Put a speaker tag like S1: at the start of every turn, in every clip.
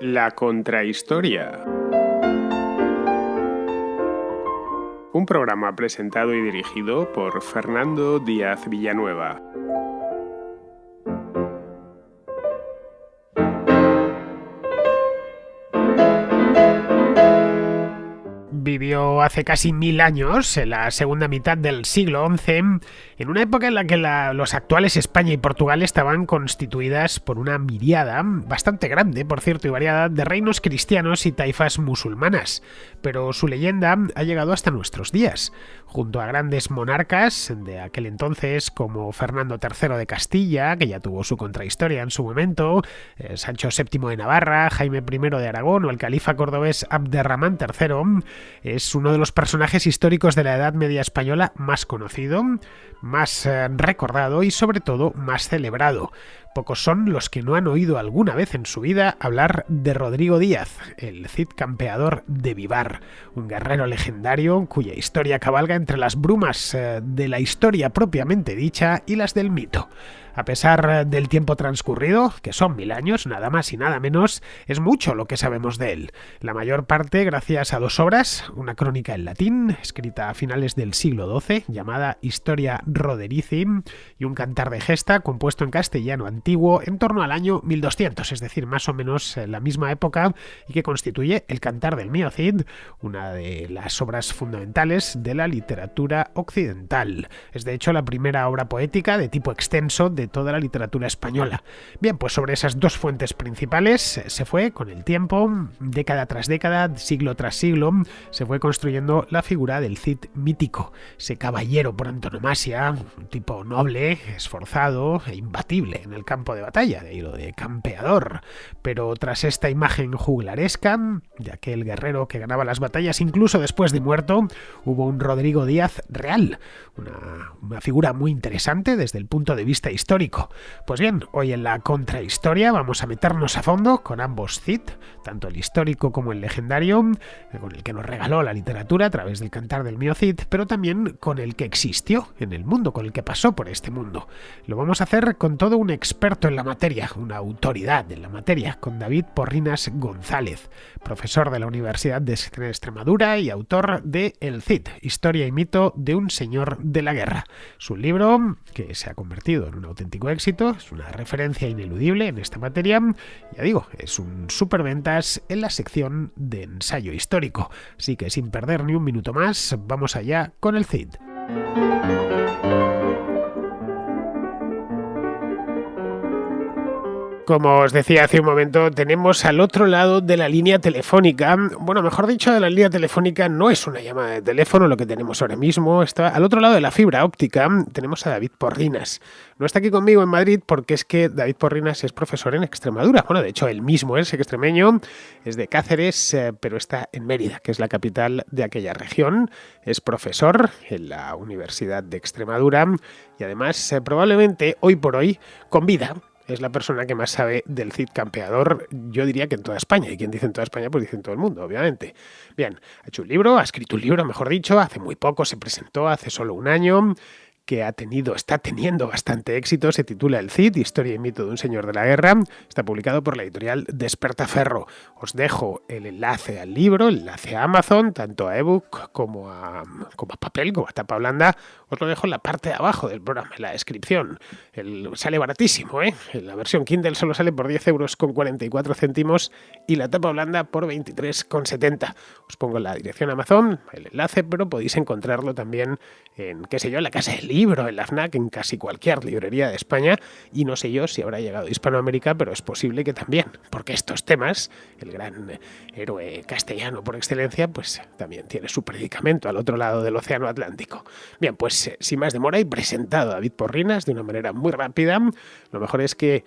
S1: La Contrahistoria. Un programa presentado y dirigido por Fernando Díaz Villanueva.
S2: Vivió hace casi 1000 años, en la segunda mitad del siglo XI, en una época en la que los actuales España y Portugal estaban constituidas por una miríada, bastante grande, por cierto, y variada, de reinos cristianos y taifas musulmanas. Pero su leyenda ha llegado hasta nuestros días, junto a grandes monarcas de aquel entonces como Fernando III de Castilla, que ya tuvo su contrahistoria en su momento, Sancho VII de Navarra, Jaime I de Aragón o el califa cordobés Abderramán III. Es uno de los personajes históricos de la Edad Media española más conocido, más recordado y sobre todo más celebrado. Pocos son los que no han oído alguna vez en su vida hablar de Rodrigo Díaz, el Cid campeador de Vivar, un guerrero legendario cuya historia cabalga entre las brumas de la historia propiamente dicha y las del mito. A pesar del tiempo transcurrido, que son 1000 años, nada más y nada menos, es mucho lo que sabemos de él. La mayor parte gracias a dos obras, una crónica en latín, escrita a finales del siglo XII, llamada Historia Roderici, y un cantar de gesta compuesto en castellano antiguo en torno al año 1200, es decir, más o menos en la misma época, y que constituye el Cantar del Mío Cid, una de las obras fundamentales de la literatura occidental. Es de hecho la primera obra poética de tipo extenso de toda la literatura española. Bien, pues sobre esas dos fuentes principales se fue, con el tiempo, década tras década, siglo tras siglo, se fue construyendo la figura del Cid mítico, ese caballero por antonomasia, un tipo noble, esforzado e imbatible en el campo de batalla, de ahí lo de campeador. Pero tras esta imagen juglaresca de aquel guerrero que ganaba las batallas incluso después de muerto, hubo un Rodrigo Díaz real, una figura muy interesante desde el punto de vista histórico. Pues bien, hoy en la Contrahistoria vamos a meternos a fondo con ambos Cid, tanto el histórico como el legendario, con el que nos regaló la literatura a través del Cantar del Mío Cid, pero también con el que existió en el mundo, con el que pasó por este mundo. Lo vamos a hacer con todo un experto en la materia, una autoridad en la materia, con David Porrinas González, profesor de la Universidad de Extremadura y autor de El Cid, Historia y mito de un señor de la guerra. Su libro, que se ha convertido en un auténtico éxito, es una referencia ineludible en esta materia, ya digo, es un superventas en la sección de ensayo histórico. Así que sin perder ni un minuto más, vamos allá con el Cid. Como os decía hace un momento, tenemos al otro lado de la línea telefónica, bueno, mejor dicho, de la línea telefónica no es una llamada de teléfono lo que tenemos ahora mismo, está al otro lado de la fibra óptica, tenemos a David Porrinas. No está aquí conmigo en Madrid porque es que David Porrinas es profesor en Extremadura. Bueno, de hecho, él mismo es extremeño, es de Cáceres, pero está en Mérida, que es la capital de aquella región. Es profesor en la Universidad de Extremadura y además, probablemente, hoy por hoy, con vida. Es la persona que más sabe del Cid campeador, yo diría que en toda España. Y quien dice en toda España, pues dice en todo el mundo, obviamente. Bien, ha hecho un libro, ha escrito un libro, mejor dicho, hace muy poco, se presentó hace solo un año, que está teniendo bastante éxito, se titula El Cid, Historia y mito de un señor de la guerra, está publicado por la editorial Despertaferro. Os dejo el enlace al libro, el enlace a Amazon, tanto a ebook como a papel, como a tapa blanda, os lo dejo en la parte de abajo del programa, en la descripción. Sale baratísimo, ¿eh? La versión Kindle solo sale por 10,44 € y la tapa blanda por 23,70. Os pongo la dirección a Amazon, el enlace, pero podéis encontrarlo también en, qué sé yo, en la Casa del Libro, en la FNAC, en casi cualquier librería de España, y no sé yo si habrá llegado a Hispanoamérica, pero es posible que también, porque estos temas, el gran héroe castellano por excelencia, pues también tiene su predicamento al otro lado del océano Atlántico. Bien, pues sin más demora, he presentado a David Porrinas de una manera muy rápida. Lo mejor es que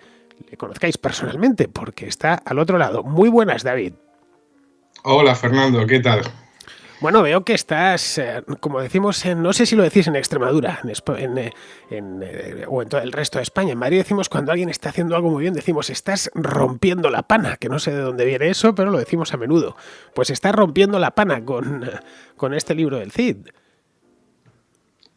S2: le conozcáis personalmente, porque está al otro lado. Muy buenas, David.
S3: Hola, Fernando, ¿qué tal?
S2: Bueno, veo que estás, como decimos, no sé si lo decís en Extremadura o en todo el resto de España. En Madrid decimos cuando alguien está haciendo algo muy bien, decimos estás rompiendo la pana, que no sé de dónde viene eso, pero lo decimos a menudo. Pues estás rompiendo la pana con este libro del Cid.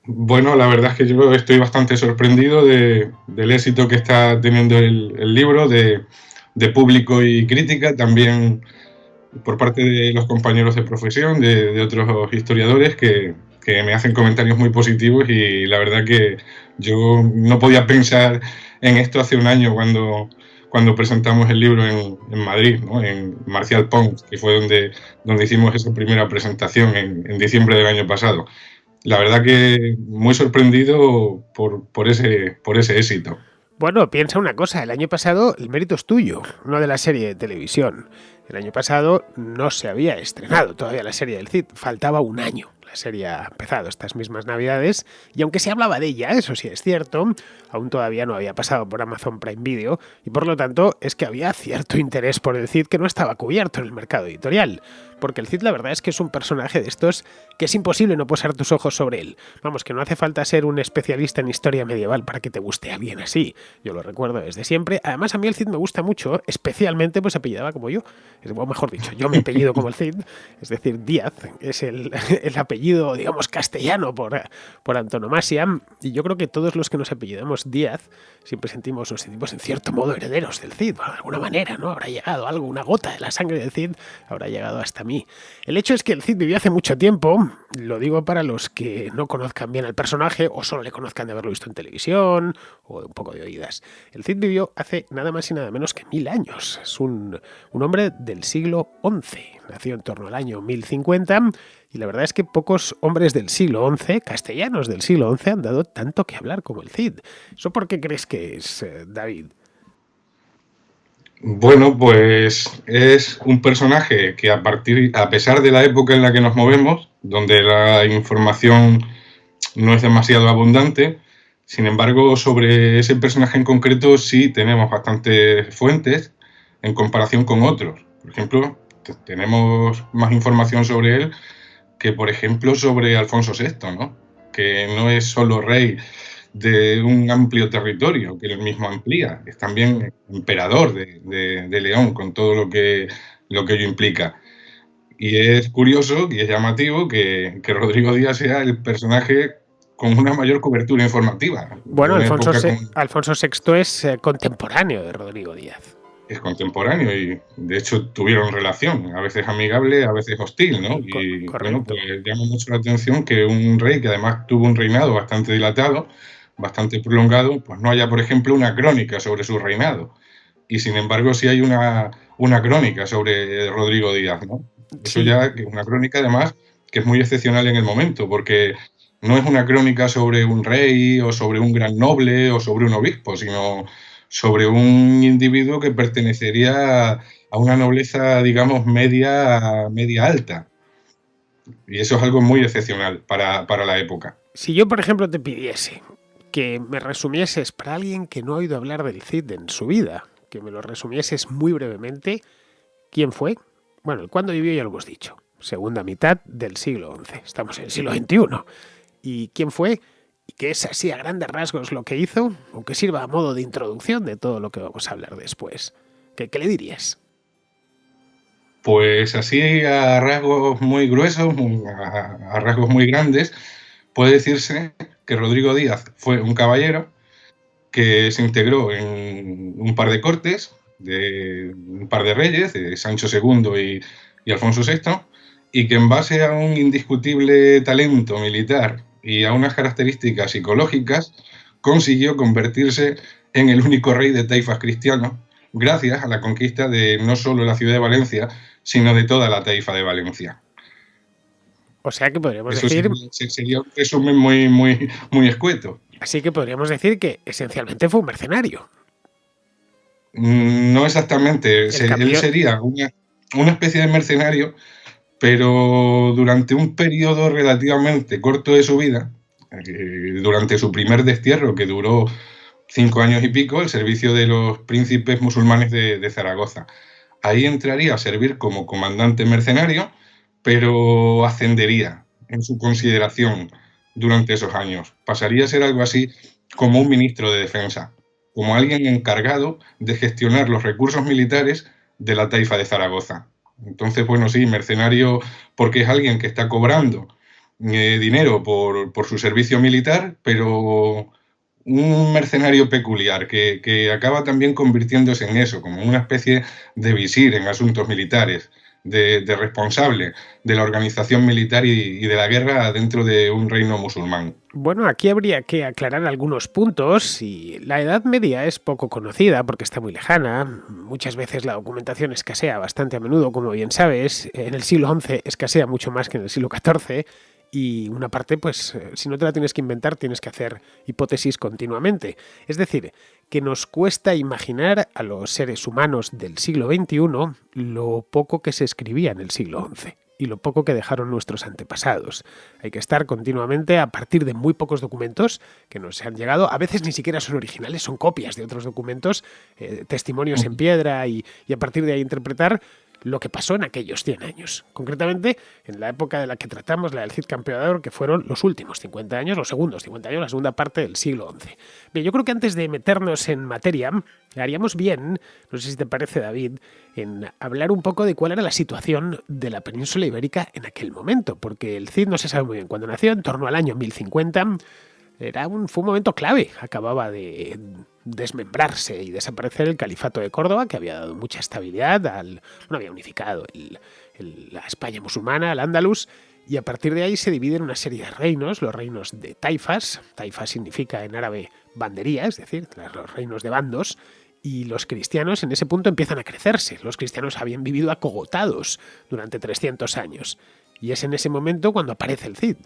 S3: Bueno, la verdad es que yo estoy bastante sorprendido del éxito que está teniendo el libro, de de público y crítica, también por parte de los compañeros de profesión, de otros historiadores que me hacen comentarios muy positivos, y la verdad que yo no podía pensar en esto hace un año cuando presentamos el libro en Madrid, ¿no? En Marcial Pons, que fue donde hicimos esa primera presentación en diciembre del año pasado. La verdad que muy sorprendido por ese éxito.
S2: Bueno, piensa una cosa, el año pasado el mérito es tuyo, no de la serie de televisión. El año pasado no se había estrenado todavía la serie del Cid, faltaba un año. La serie ha empezado estas mismas navidades y aunque se hablaba de ella, eso sí es cierto, aún todavía no había pasado por Amazon Prime Video y por lo tanto es que había cierto interés por el Cid que no estaba cubierto en el mercado editorial. Porque el Cid la verdad es que es un personaje de estos que es imposible no posar tus ojos sobre él. Vamos, que no hace falta ser un especialista en historia medieval para que te guste alguien así. Yo lo recuerdo desde siempre. Además a mí el Cid me gusta mucho, especialmente pues apellidaba como yo. O mejor dicho, yo me apellido como el Cid, es decir, Díaz es el apellido, digamos, castellano por antonomasia. Y yo creo que todos los que nos apellidamos Díaz siempre nos sentimos en cierto modo herederos del Cid, de alguna manera, ¿no? Habrá llegado algo, una gota de la sangre del Cid habrá llegado hasta mí. El hecho es que el Cid vivió hace mucho tiempo, lo digo para los que no conozcan bien al personaje o solo le conozcan de haberlo visto en televisión o un poco de oídas. El Cid vivió hace nada más y nada menos que 1000 años. Es un hombre del siglo XI, nació en torno al año 1050 y la verdad es que pocos hombres del siglo XI, castellanos del siglo XI, han dado tanto que hablar como el Cid. ¿Eso por qué crees que es, David?
S3: Bueno, pues es un personaje que a pesar de la época en la que nos movemos, donde la información no es demasiado abundante, sin embargo, sobre ese personaje en concreto sí tenemos bastantes fuentes en comparación con otros. Por ejemplo, tenemos más información sobre él que, por ejemplo, sobre Alfonso VI, ¿no? Que no es solo rey de un amplio territorio que él mismo amplía, es también emperador de León, con todo lo que ello implica. Y es curioso y es llamativo que Rodrigo Díaz sea el personaje con una mayor cobertura informativa.
S2: Bueno, Alfonso VI es contemporáneo de Rodrigo Díaz.
S3: Es contemporáneo y de hecho tuvieron relación, a veces amigable, a veces hostil, ¿no? Y bueno, pues llama mucho la atención que un rey que además tuvo un reinado bastante dilatado, bastante prolongado, pues no haya, por ejemplo, una crónica sobre su reinado. Y sin embargo sí hay una crónica sobre Rodrigo Díaz, ¿no? Eso
S2: Sí.
S3: ya es una crónica además que es muy excepcional en el momento, porque no es una crónica sobre un rey o sobre un gran noble o sobre un obispo, sino sobre un individuo que pertenecería a una nobleza, digamos, media alta. Y eso es algo muy excepcional para la época.
S2: Si yo, por ejemplo, te pidiese que me resumieses para alguien que no ha oído hablar del Cid en su vida, que me lo resumieses muy brevemente, ¿quién fue? Bueno, ¿cuándo vivió? Ya lo hemos dicho. Segunda mitad del siglo XI. Estamos en el siglo XXI. ¿Y quién fue? Y que es así a grandes rasgos lo que hizo, aunque sirva a modo de introducción de todo lo que vamos a hablar después. ¿Qué le dirías?
S3: Pues así a rasgos muy gruesos, a rasgos muy grandes, puede decirse que Rodrigo Díaz fue un caballero que se integró en un par de cortes, de un par de reyes, de Sancho II y Alfonso VI, y que en base a un indiscutible talento militar y a unas características psicológicas consiguió convertirse en el único rey de taifas cristianos, gracias a la conquista de no solo la ciudad de Valencia, sino de toda la taifa de Valencia.
S2: O sea que podríamos
S3: Eso
S2: decir...
S3: sería un resumen muy escueto.
S2: Así que podríamos decir que esencialmente fue un mercenario.
S3: No exactamente. Él sería una especie de mercenario, pero durante un periodo relativamente corto de su vida, durante su primer destierro, que duró 5 años y pico, el servicio de los príncipes musulmanes de Zaragoza. Ahí entraría a servir como comandante mercenario, pero ascendería en su consideración durante esos años. Pasaría a ser algo así como un ministro de defensa, como alguien encargado de gestionar los recursos militares de la taifa de Zaragoza. Entonces, bueno, sí, mercenario porque es alguien que está cobrando dinero por su servicio militar, pero un mercenario peculiar que acaba también convirtiéndose en eso, como una especie de visir en asuntos militares, de responsable de la organización militar y de la guerra dentro de un reino musulmán.
S2: Bueno, aquí habría que aclarar algunos puntos y la Edad Media es poco conocida porque está muy lejana. Muchas veces la documentación escasea bastante a menudo, como bien sabes. En el siglo XI escasea mucho más que en el siglo XIV. Y una parte, pues, si no te la tienes que inventar, tienes que hacer hipótesis continuamente. Es decir, que nos cuesta imaginar a los seres humanos del siglo XXI lo poco que se escribía en el siglo XI y lo poco que dejaron nuestros antepasados. Hay que estar continuamente a partir de muy pocos documentos que nos han llegado. A veces ni siquiera son originales, son copias de otros documentos, testimonios en piedra y a partir de ahí interpretar lo que pasó en aquellos 100 años. Concretamente, en la época de la que tratamos, la del Cid Campeador, que fueron los últimos 50 años, los segundos 50 años, la segunda parte del siglo XI. Bien, yo creo que antes de meternos en materia, haríamos bien, no sé si te parece, David, en hablar un poco de cuál era la situación de la península ibérica en aquel momento, porque el Cid no se sabe muy bien cuándo nació, en torno al año 1050, fue un momento clave. Acababa de desmembrarse y desaparecer el califato de Córdoba, que había dado mucha estabilidad, había unificado la España musulmana, al Andalus, y a partir de ahí se dividen una serie de reinos, los reinos de taifas. Taifa significa en árabe bandería, es decir, los reinos de bandos, y los cristianos en ese punto empiezan a crecerse. Los cristianos habían vivido acogotados durante 300 años, y es en ese momento cuando aparece el Cid.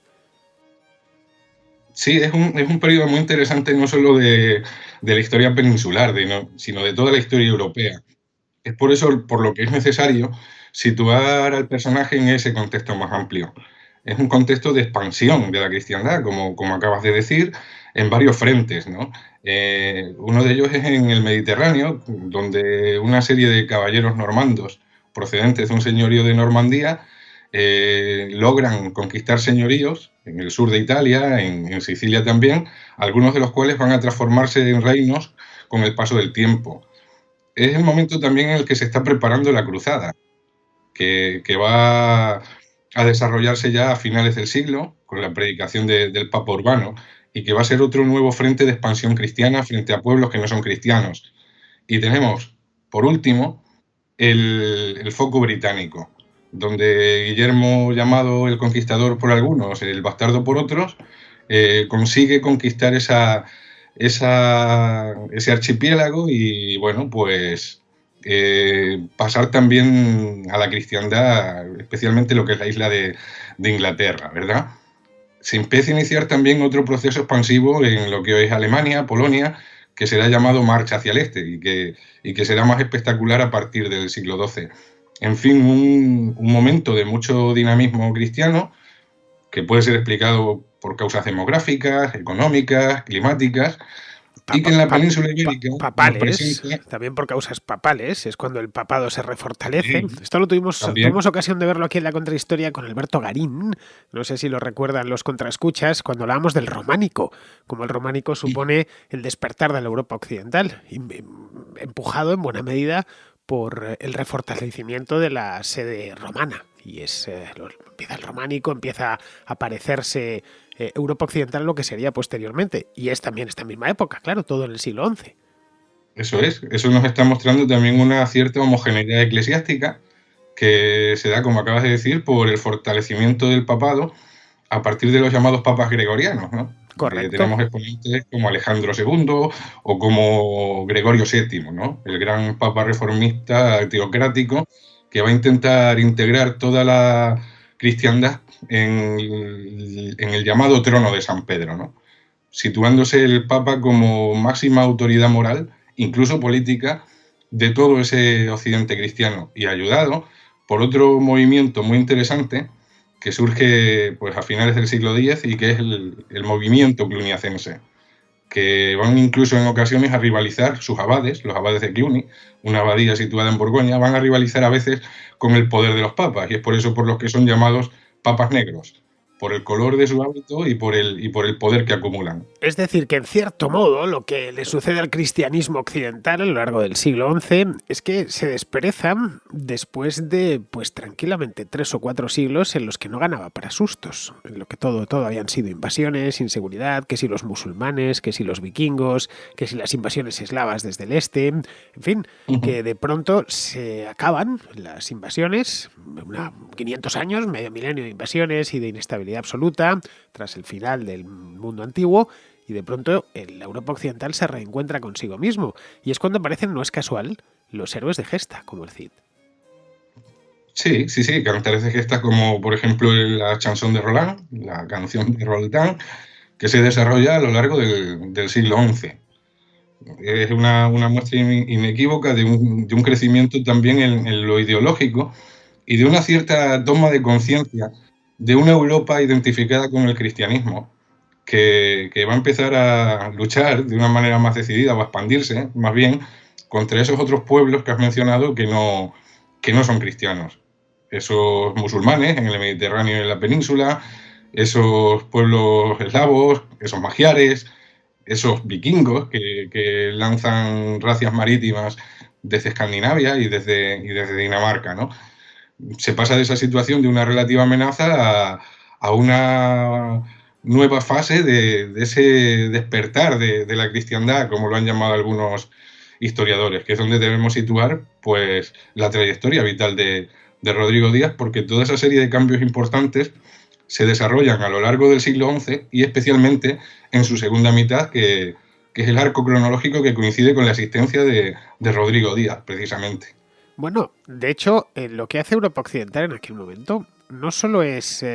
S3: Sí, es un periodo muy interesante no solo de la historia peninsular, sino de toda la historia europea. Es por eso por lo que es necesario situar al personaje en ese contexto más amplio. Es un contexto de expansión de la cristiandad, como acabas de decir, en varios frentes, ¿no? Uno de ellos es en el Mediterráneo, donde una serie de caballeros normandos procedentes de un señorío de Normandía logran conquistar señoríos en el sur de Italia, en Sicilia también, algunos de los cuales van a transformarse en reinos con el paso del tiempo. Es el momento también en el que se está preparando la cruzada, que va a desarrollarse ya a finales del siglo, con la predicación del Papa Urbano, y que va a ser otro nuevo frente de expansión cristiana frente a pueblos que no son cristianos. Y tenemos, por último, el foco británico, donde Guillermo, llamado el Conquistador por algunos, el Bastardo por otros, consigue conquistar ese archipiélago y, bueno, pues pasar también a la cristiandad, especialmente lo que es la isla de Inglaterra, ¿verdad? Se empieza a iniciar también otro proceso expansivo en lo que hoy es Alemania, Polonia, que será llamado Marcha hacia el Este y que será más espectacular a partir del siglo XII. En fin, un momento de mucho dinamismo cristiano que puede ser explicado por causas demográficas, económicas, climáticas, y que en la península ibérica
S2: papales, nos presenta... también por causas papales, es cuando el papado se refortalece. Sí, esto lo tuvimos ocasión de verlo aquí en la contrahistoria con Alberto Garín, no sé si lo recuerdan los contraescuchas, cuando hablábamos del románico, como el románico supone el despertar de la Europa occidental, empujado en buena medida por el refortalecimiento de la sede romana. Y empieza el románico, empieza a aparecerse Europa occidental, lo que sería posteriormente. Y es también esta misma época, claro, todo en el siglo XI.
S3: Eso nos está mostrando también una cierta homogeneidad eclesiástica que se da, como acabas de decir, por el fortalecimiento del papado a partir de los llamados papas gregorianos, ¿no?
S2: Correcto.
S3: Tenemos exponentes como Alejandro II o como Gregorio VII, ¿no? El gran papa reformista teocrático que va a intentar integrar toda la cristiandad en el llamado trono de San Pedro, ¿no? Situándose el papa como máxima autoridad moral, incluso política, de todo ese occidente cristiano, y ayudado por otro movimiento muy interesante que surge pues, a finales del siglo X y que es el movimiento cluniacense, que van incluso en ocasiones a rivalizar sus abades, los abades de Cluny, una abadía situada en Borgoña, van a rivalizar a veces con el poder de los papas, y es por eso por los que son llamados papas negros, por el color de su hábito y por el poder que acumulan.
S2: Es decir, que en cierto modo lo que le sucede al cristianismo occidental a lo largo del siglo XI es que se despereza después de, pues tranquilamente, 3 o 4 siglos en los que no ganaba para sustos, en lo que todo habían sido invasiones, inseguridad, que si los musulmanes, que si los vikingos, que si las invasiones eslavas desde el este, en fin,
S3: Ujú.
S2: que de pronto se acaban las invasiones, 500 años, medio milenio de invasiones y de inestabilidad absoluta, tras el final del mundo antiguo, y de pronto la Europa occidental se reencuentra consigo mismo. Y es cuando aparecen, no es casual, los héroes de gesta, como el Cid.
S3: Sí, sí, sí, cantares de gesta como, por ejemplo, la chanson de Roland, la canción de Roldán, que se desarrolla a lo largo del siglo XI. Es una muestra inequívoca de un crecimiento también en lo ideológico y de una cierta toma de conciencia de una Europa identificada con el cristianismo, que va a empezar a luchar de una manera más decidida o a expandirse, más bien, contra esos otros pueblos que has mencionado que no son cristianos. Esos musulmanes en el Mediterráneo y en la península, esos pueblos eslavos, esos magiares, esos vikingos que lanzan racias marítimas desde Escandinavia y desde Dinamarca, ¿no? Se pasa de esa situación de una relativa amenaza a una nueva fase de ese despertar de la cristiandad, como lo han llamado algunos historiadores, que es donde debemos situar pues, la trayectoria vital de Rodrigo Díaz, porque toda esa serie de cambios importantes se desarrollan a lo largo del siglo XI y especialmente en su segunda mitad, que es el arco cronológico que coincide con la existencia de Rodrigo Díaz, precisamente.
S2: Bueno, de hecho, lo que hace Europa Occidental en aquel momento no solo es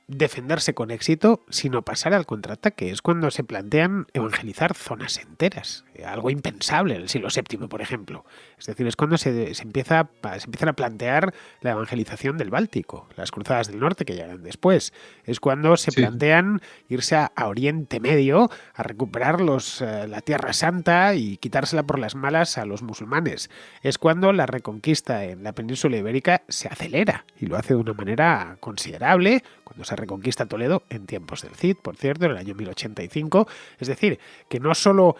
S2: defenderse con éxito, sino pasar al contraataque. Es cuando se plantean evangelizar zonas enteras, algo impensable en el siglo VII, por ejemplo. Es decir, es cuando se empiezan a plantear la evangelización del Báltico, las cruzadas del norte que llegan después. Es cuando se
S3: Sí.
S2: plantean irse a Oriente Medio a recuperar la Tierra Santa y quitársela por las malas a los musulmanes. Es cuando la reconquista en la península ibérica se acelera y lo hace de una manera considerable, cuando se reconquista Toledo en tiempos del Cid, por cierto, en el año 1085. Es decir, que no solo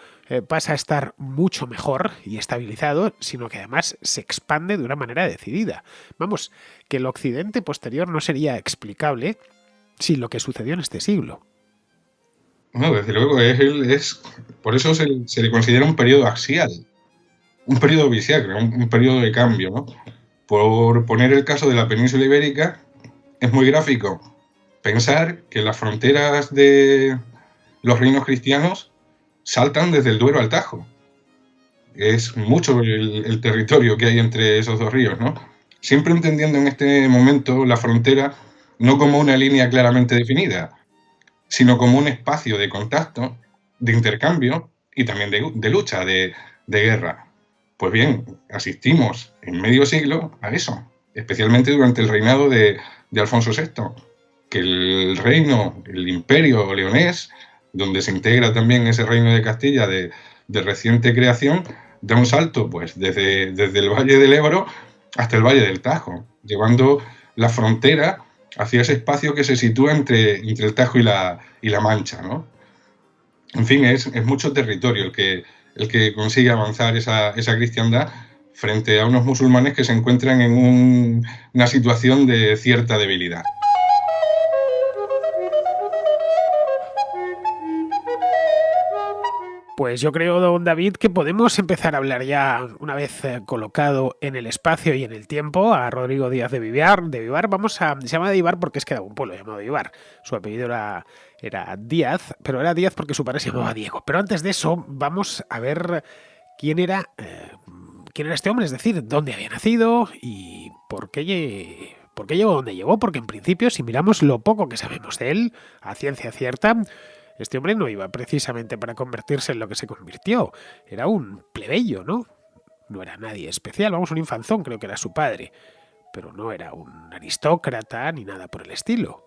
S2: pasa a estar mucho mejor y estabilizado, sino que además se expande de una manera decidida. Vamos, que el occidente posterior no sería explicable sin lo que sucedió en este siglo.
S3: No, desde luego, por eso se le considera un periodo axial, un periodo bisiacro, un periodo de cambio, ¿no? Por poner el caso de la península ibérica, es muy gráfico pensar que las fronteras de los reinos cristianos saltan desde el Duero al Tajo. Es mucho el territorio que hay entre esos dos ríos, ¿no? Siempre entendiendo en este momento la frontera no como una línea claramente definida, sino como un espacio de contacto, de intercambio y también de lucha, de guerra. Pues bien, asistimos en medio siglo a eso, especialmente durante el reinado de Alfonso VI, que el reino, el imperio leonés, donde se integra también ese reino de Castilla de reciente creación, da un salto pues desde el Valle del Ebro hasta el Valle del Tajo, llevando la frontera hacia ese espacio que se sitúa entre el Tajo y la Mancha, ¿no? En fin, es mucho territorio el que consigue avanzar esa cristiandad frente a unos musulmanes que se encuentran en una situación de cierta debilidad.
S2: Pues yo creo, don David, que podemos empezar a hablar ya, una vez colocado en el espacio y en el tiempo, a Rodrigo Díaz de Vivar. Se llama de Vivar porque es que era un pueblo llamado Vivar. Su apellido era Díaz, pero era Díaz porque su padre se llamaba Diego. Pero antes de eso, vamos a ver quién era, quién era este hombre, es decir, dónde había nacido y por qué llegó donde llegó, porque en principio, si miramos lo poco que sabemos de él, a ciencia cierta, este hombre no iba precisamente para convertirse en lo que se convirtió. Era un plebeyo, ¿no? No era nadie especial, vamos, un infanzón, creo que era su padre. Pero no era un aristócrata ni nada por el estilo.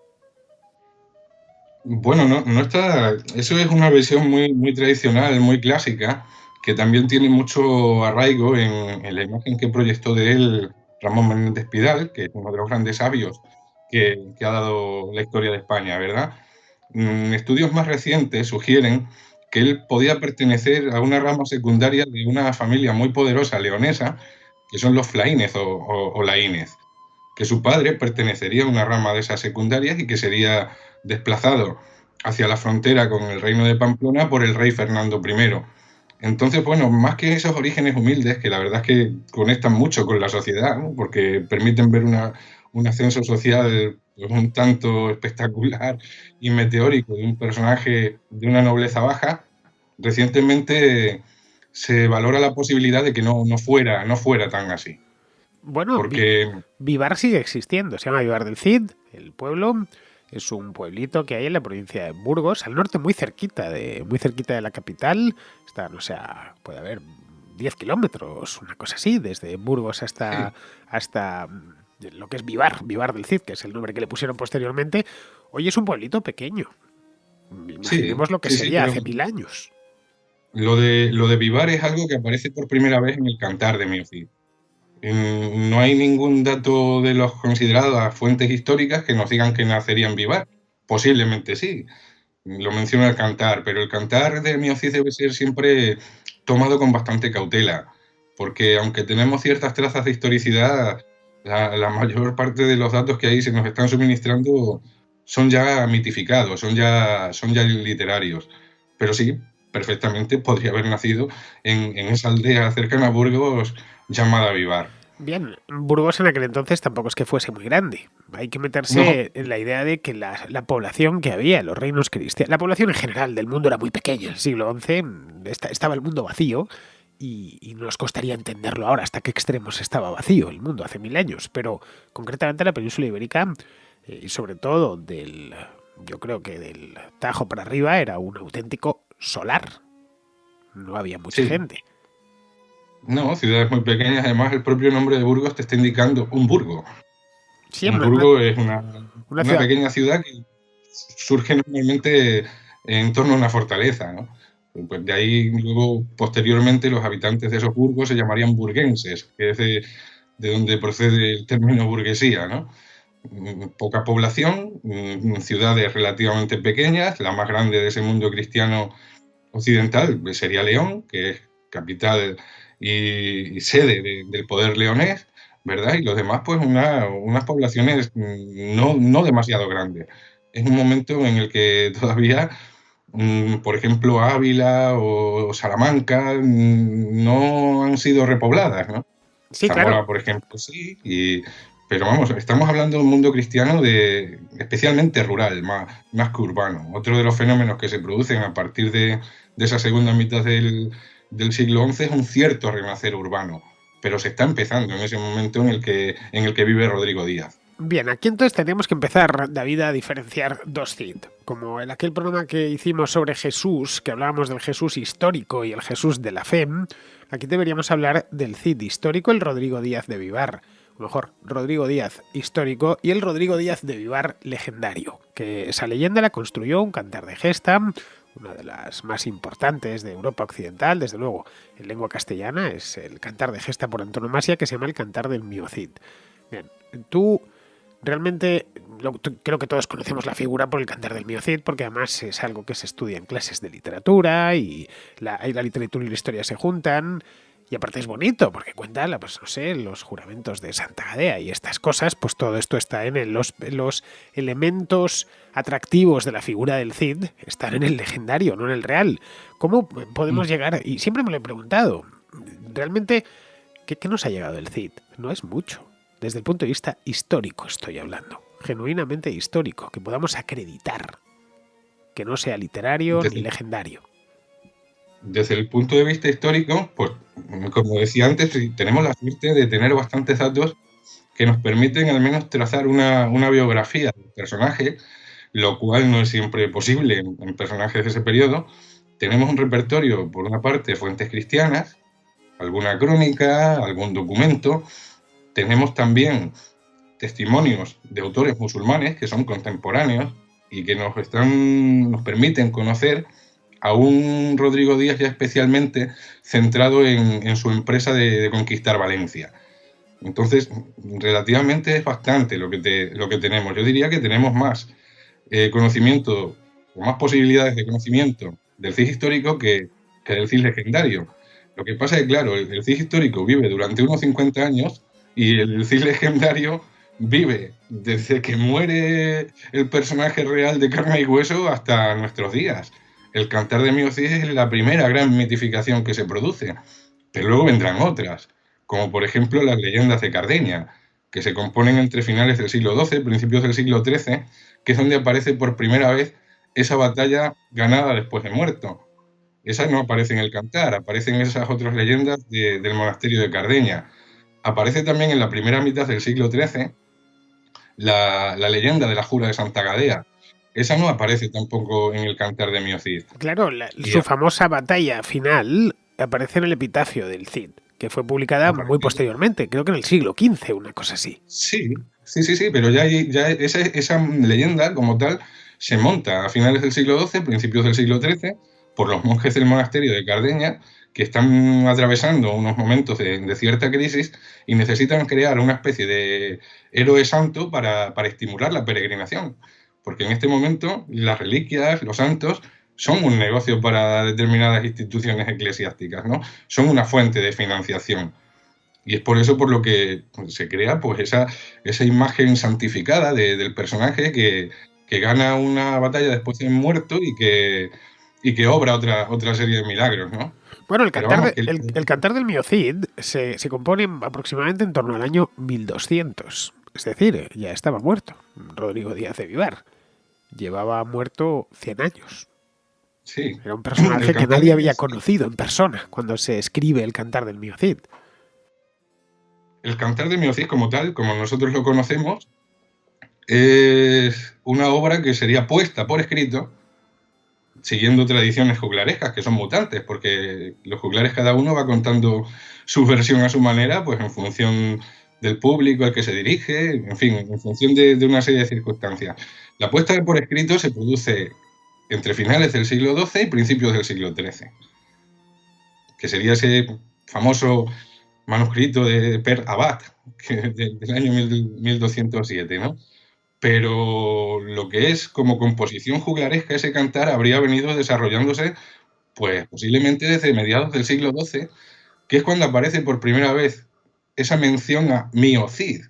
S3: Bueno, no está. Eso es una versión muy tradicional, muy clásica, que también tiene mucho arraigo en la imagen que proyectó de él Ramón Menéndez Pidal, que es uno de los grandes sabios que ha dado la historia de España, ¿verdad? Estudios más recientes sugieren que él podía pertenecer a una rama secundaria de una familia muy poderosa leonesa que son los flaínez o laínez, que su padre pertenecería a una rama de esas secundarias y que sería desplazado hacia la frontera con el reino de Pamplona por el rey Fernando I. Entonces, bueno, más que esos orígenes humildes, que la verdad es que conectan mucho con la sociedad, ¿no? Porque permiten ver un ascenso social pues, un tanto espectacular y meteórico de un personaje de una nobleza baja, recientemente se valora la posibilidad de que no fuera tan así.
S2: Bueno,
S3: Porque
S2: Vivar sigue existiendo, se llama Vivar del Cid, el pueblo es un pueblito que hay en la provincia de Burgos, al norte muy cerquita de la capital, está, no sé, puede haber 10 kilómetros, una cosa así, desde Burgos hasta lo que es Vivar del Cid, que es el nombre que le pusieron posteriormente. Hoy es un pueblito pequeño, imaginemos lo que sería hace 1000 años.
S3: Lo de Vivar es algo que aparece por primera vez en el Cantar de Mio Cid. No hay ningún dato de los consideradas fuentes históricas que nos digan que nacería en Vivar. Posiblemente sí, lo menciona el Cantar, pero el Cantar de Mio Cid debe ser siempre tomado con bastante cautela, porque aunque tenemos ciertas trazas de historicidad, la mayor parte de los datos que ahí se nos están suministrando son ya mitificados, son ya literarios. Pero sí, perfectamente podría haber nacido en esa aldea cercana a Burgos llamada Vivar.
S2: Bien, Burgos en aquel entonces tampoco es que fuese muy grande. Hay que meterse en la idea de que la población que había, los reinos cristianos, la población en general del mundo era muy pequeña. En el siglo XI estaba el mundo vacío y nos costaría entenderlo ahora hasta qué extremos estaba vacío el mundo hace 1000 años. Pero concretamente la península ibérica, y sobre todo yo creo que del Tajo para arriba, era un auténtico solar. No había mucha gente.
S3: No, ciudades muy pequeñas. Además, el propio nombre de Burgos te está indicando un burgo.
S2: Siempre,
S3: un burgo es una pequeña ciudad que surge normalmente en torno a una fortaleza, ¿no? Pues de ahí luego, posteriormente, los habitantes de esos burgos se llamarían burguenses, que es de donde procede el término burguesía, ¿no? Poca población, ciudades relativamente pequeñas. La más grande de ese mundo cristiano occidental sería León, que es capital y sede del poder leonés, ¿verdad? Y los demás, pues unas poblaciones no demasiado grandes. Es un momento en el que todavía, por ejemplo, Ávila o Salamanca no han sido repobladas, ¿no?
S2: Sí,
S3: Zamora,
S2: claro.
S3: por ejemplo, sí, pero vamos, estamos hablando de un mundo cristiano especialmente rural, más que urbano. Otro de los fenómenos que se producen a partir de esa segunda mitad del siglo XI es un cierto renacer urbano, pero se está empezando en ese momento en el que vive Rodrigo Díaz.
S2: Bien, aquí entonces tendríamos que empezar, David, a diferenciar dos Cid. Como en aquel programa que hicimos sobre Jesús, que hablábamos del Jesús histórico y el Jesús de la fe, aquí deberíamos hablar del Cid histórico, el Rodrigo Díaz de Vivar. O mejor, Rodrigo Díaz histórico y el Rodrigo Díaz de Vivar legendario, que esa leyenda la construyó un cantar de gesta, una de las más importantes de Europa Occidental, desde luego, en lengua castellana, es el cantar de gesta por antonomasia que se llama el Cantar del Mio Cid. Bien, tú realmente creo que todos conocemos la figura por el Cantar del Mio Cid, porque además es algo que se estudia en clases de literatura y la literatura y la historia se juntan. Y aparte es bonito, porque cuenta, pues no sé, los juramentos de Santa Gadea y estas cosas, pues todo esto está en los elementos atractivos de la figura del Cid, están en el legendario, no en el real. ¿Cómo podemos llegar? Y siempre me lo he preguntado, realmente, ¿qué nos ha llegado del Cid? No es mucho. Desde el punto de vista histórico estoy hablando, genuinamente histórico, que podamos acreditar, que no sea literario ni legendario.
S3: Desde el punto de vista histórico, pues como decía antes, tenemos la suerte de tener bastantes datos que nos permiten al menos trazar una biografía del personaje, lo cual no es siempre posible en personajes de ese periodo. Tenemos un repertorio, por una parte, fuentes cristianas, alguna crónica, algún documento. Tenemos también testimonios de autores musulmanes que son contemporáneos y que nos permiten conocer a un Rodrigo Díaz ya especialmente centrado en su empresa de conquistar Valencia. Entonces, relativamente es bastante lo que tenemos. Yo diría que tenemos más conocimiento, o más posibilidades de conocimiento del Cid histórico que del Cid legendario. Lo que pasa es que, claro, el Cid histórico vive durante unos 50 años y el Cid legendario vive desde que muere el personaje real de carne y hueso hasta nuestros días. El Cantar de Mio Cid es la primera gran mitificación que se produce, pero luego vendrán otras, como por ejemplo las leyendas de Cardeña, que se componen entre finales del siglo XII, principios del siglo XIII, que es donde aparece por primera vez esa batalla ganada después de muerto. Esa no aparece en el Cantar, aparecen esas otras leyendas del monasterio de Cardeña. Aparece también en la primera mitad del siglo XIII la leyenda de la Jura de Santa Gadea. Esa no aparece tampoco en el Cantar de Mio Cid.
S2: Claro, su famosa batalla final aparece en el epitafio del Cid, que fue publicada muy posteriormente, creo que en el siglo XV, una cosa así.
S3: Sí, pero ya esa leyenda como tal se monta a finales del siglo XII, principios del siglo XIII, por los monjes del monasterio de Cardeña, que están atravesando unos momentos de cierta crisis y necesitan crear una especie de héroe santo para estimular la peregrinación. Porque en este momento las reliquias, los santos, son un negocio para determinadas instituciones eclesiásticas, ¿no? Son una fuente de financiación. Y es por eso por lo que se crea pues esa imagen santificada del personaje que gana una batalla después de muerto y que obra otra serie de milagros, ¿no?
S2: Bueno, el Cantar del Mio Cid se compone aproximadamente en torno al año 1200. Es decir, ya estaba muerto Rodrigo Díaz de Vivar. Llevaba muerto 100 años.
S3: Sí.
S2: Era un personaje que nadie había conocido en persona cuando se escribe el Cantar del Mio Cid.
S3: El Cantar de Mio Cid como tal, como nosotros lo conocemos, es una obra que sería puesta por escrito siguiendo tradiciones juglarescas que son mutantes, porque los juglares cada uno va contando su versión a su manera, pues en función del público al que se dirige, en fin, en función de una serie de circunstancias. La puesta por escrito se produce entre finales del siglo XII y principios del siglo XIII, que sería ese famoso manuscrito de Per Abad, del año 1207, ¿no? Pero lo que es como composición juglaresca, ese cantar habría venido desarrollándose pues posiblemente desde mediados del siglo XII, que es cuando aparece por primera vez esa mención a Mio Cid.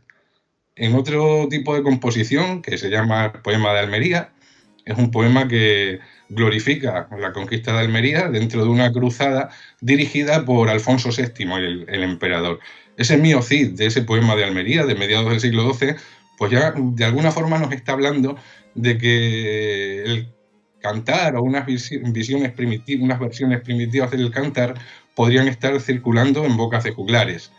S3: En otro tipo de composición, que se llama Poema de Almería, es un poema que glorifica la conquista de Almería dentro de una cruzada dirigida por Alfonso VII, el emperador. Ese Mio Cid de ese poema de Almería, de mediados del siglo XII, pues ya de alguna forma nos está hablando de que el cantar o unas versiones primitivas del cantar podrían estar circulando en bocas de juglares.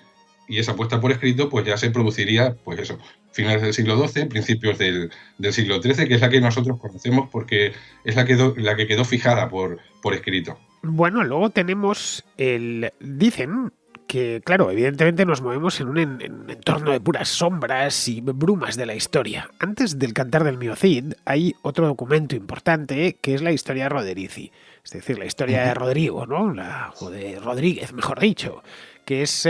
S3: Y esa puesta por escrito pues ya se produciría, pues eso, finales del siglo XII, principios del siglo XIII, que es la que nosotros conocemos porque es la que quedó fijada por escrito.
S2: Bueno, luego tenemos dicen que, claro, evidentemente nos movemos en un entorno de puras sombras y brumas de la historia. Antes del Cantar del Mio Cid hay otro documento importante que es la historia de Roderici, es decir, la historia de Rodrigo, ¿no? O de Rodríguez, mejor dicho, que es...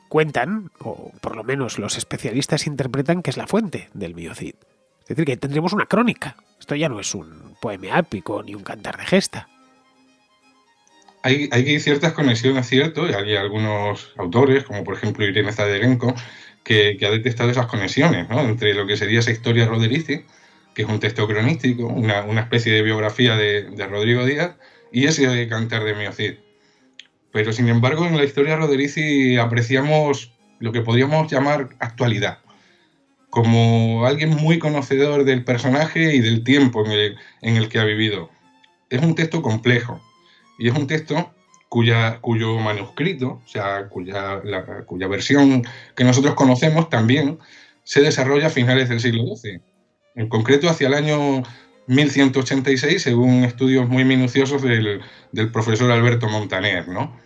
S2: Cuentan, o por lo menos los especialistas interpretan, que es la fuente del Mio Cid. Es decir, que tendremos una crónica. Esto ya no es un poema épico ni un cantar de gesta.
S3: Hay ciertas conexiones, cierto, y hay algunos autores, como por ejemplo Irene Zaderenko, que ha detectado esas conexiones, ¿no? Entre lo que sería esa historia Roderici, que es un texto cronístico, una especie de biografía de Rodrigo Díaz, y ese Cantar de Mio Cid. Pero, sin embargo, en la historia Roderici apreciamos lo que podríamos llamar actualidad, como alguien muy conocedor del personaje y del tiempo en el que ha vivido. Es un texto complejo y es un texto cuyo manuscrito, o sea, cuya versión que nosotros conocemos también se desarrolla a finales del siglo XII, en concreto hacia el año 1186, según estudios muy minuciosos del profesor Alberto Montaner, ¿no?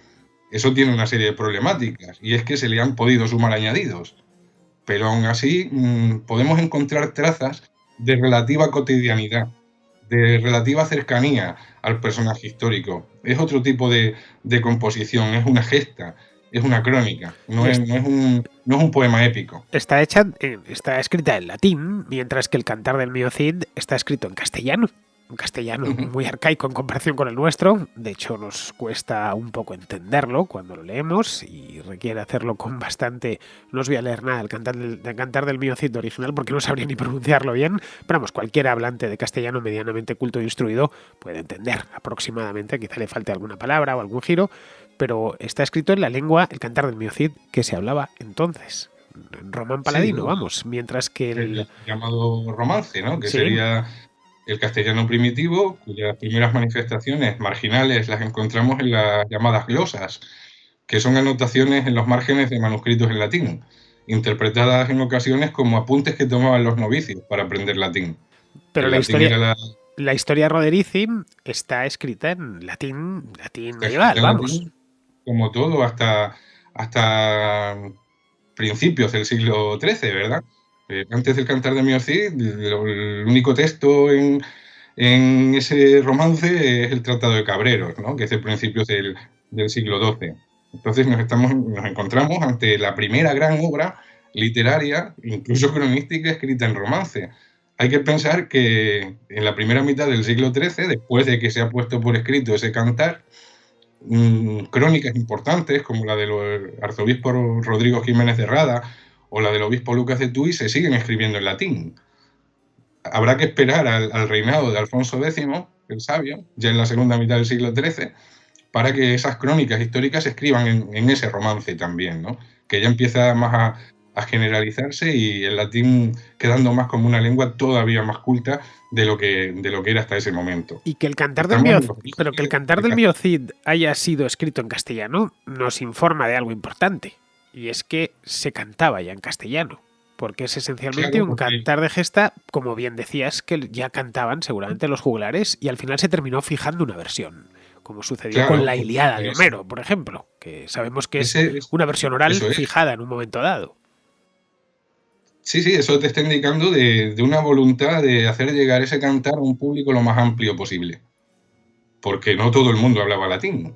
S3: Eso tiene una serie de problemáticas, y es que se le han podido sumar añadidos, pero aún así podemos encontrar trazas de relativa cotidianidad, de relativa cercanía al personaje histórico. Es otro tipo de composición, es una gesta, es una crónica, no es un poema épico.
S2: Está escrita en latín, mientras que el Cantar del Mio Cid está escrito en castellano. un castellano
S3: Ujú.
S2: muy arcaico en comparación con el nuestro. De hecho, nos cuesta un poco entenderlo cuando lo leemos y requiere hacerlo con bastante... No os voy a leer nada del Cantar del Mío Cid original porque no sabría ni pronunciarlo bien, pero vamos, cualquier hablante de castellano medianamente culto e instruido puede entender aproximadamente, quizá le falte alguna palabra o algún giro, pero está escrito en la lengua, el Cantar del Mío Cid, que se hablaba entonces, en román
S3: Sí,
S2: paladino, vamos, mientras que
S3: el llamado romance, ¿no? Que
S2: Sí,
S3: sería el castellano primitivo, cuyas primeras manifestaciones marginales las encontramos en las llamadas glosas, que son anotaciones en los márgenes de manuscritos en latín, interpretadas en ocasiones como apuntes que tomaban los novicios para aprender latín.
S2: pero
S3: El latín era
S2: la historia Roderici está escrita en latín
S3: está escrita
S2: medieval,
S3: en
S2: vamos.
S3: latín, como todo, hasta principios del siglo XIII, ¿verdad? Antes del Cantar de Mío Cid, el único texto en ese romance es el Tratado de Cabreros, ¿no? Que es de principios del siglo XII. Entonces nos encontramos ante la primera gran obra literaria, incluso cronística, escrita en romance. Hay que pensar que en la primera mitad del siglo XIII, después de que se ha puesto por escrito ese cantar, crónicas importantes como la del arzobispo Rodrigo Jiménez de Rada o la del obispo Lucas de Tuy se siguen escribiendo en latín. Habrá que esperar al reinado de Alfonso X, el Sabio, ya en la segunda mitad del siglo XIII, para que esas crónicas históricas se escriban en ese romance también, ¿no? Que ya empieza más a generalizarse y el latín quedando más como una lengua todavía más culta de lo que era hasta ese momento.
S2: Y que el Cantar del
S3: Estamos
S2: Mío,
S3: en los
S2: pero que el Cantar del Mío Cid haya sido escrito en castellano nos informa de algo importante. Y es que se cantaba ya en castellano. Porque es esencialmente
S3: Claro,
S2: un
S3: porque
S2: cantar de gesta, como bien decías, que ya cantaban seguramente los juglares y al final se terminó fijando una versión. Como sucedió con
S3: claro,
S2: la Ilíada de
S3: pues,
S2: Homero, por ejemplo, que sabemos que es
S3: ese,
S2: una versión oral
S3: eso es.
S2: fijada en un momento dado.
S3: Sí, sí, eso te está indicando de una voluntad de hacer llegar ese cantar a un público lo más amplio posible. Porque no todo el mundo hablaba latín.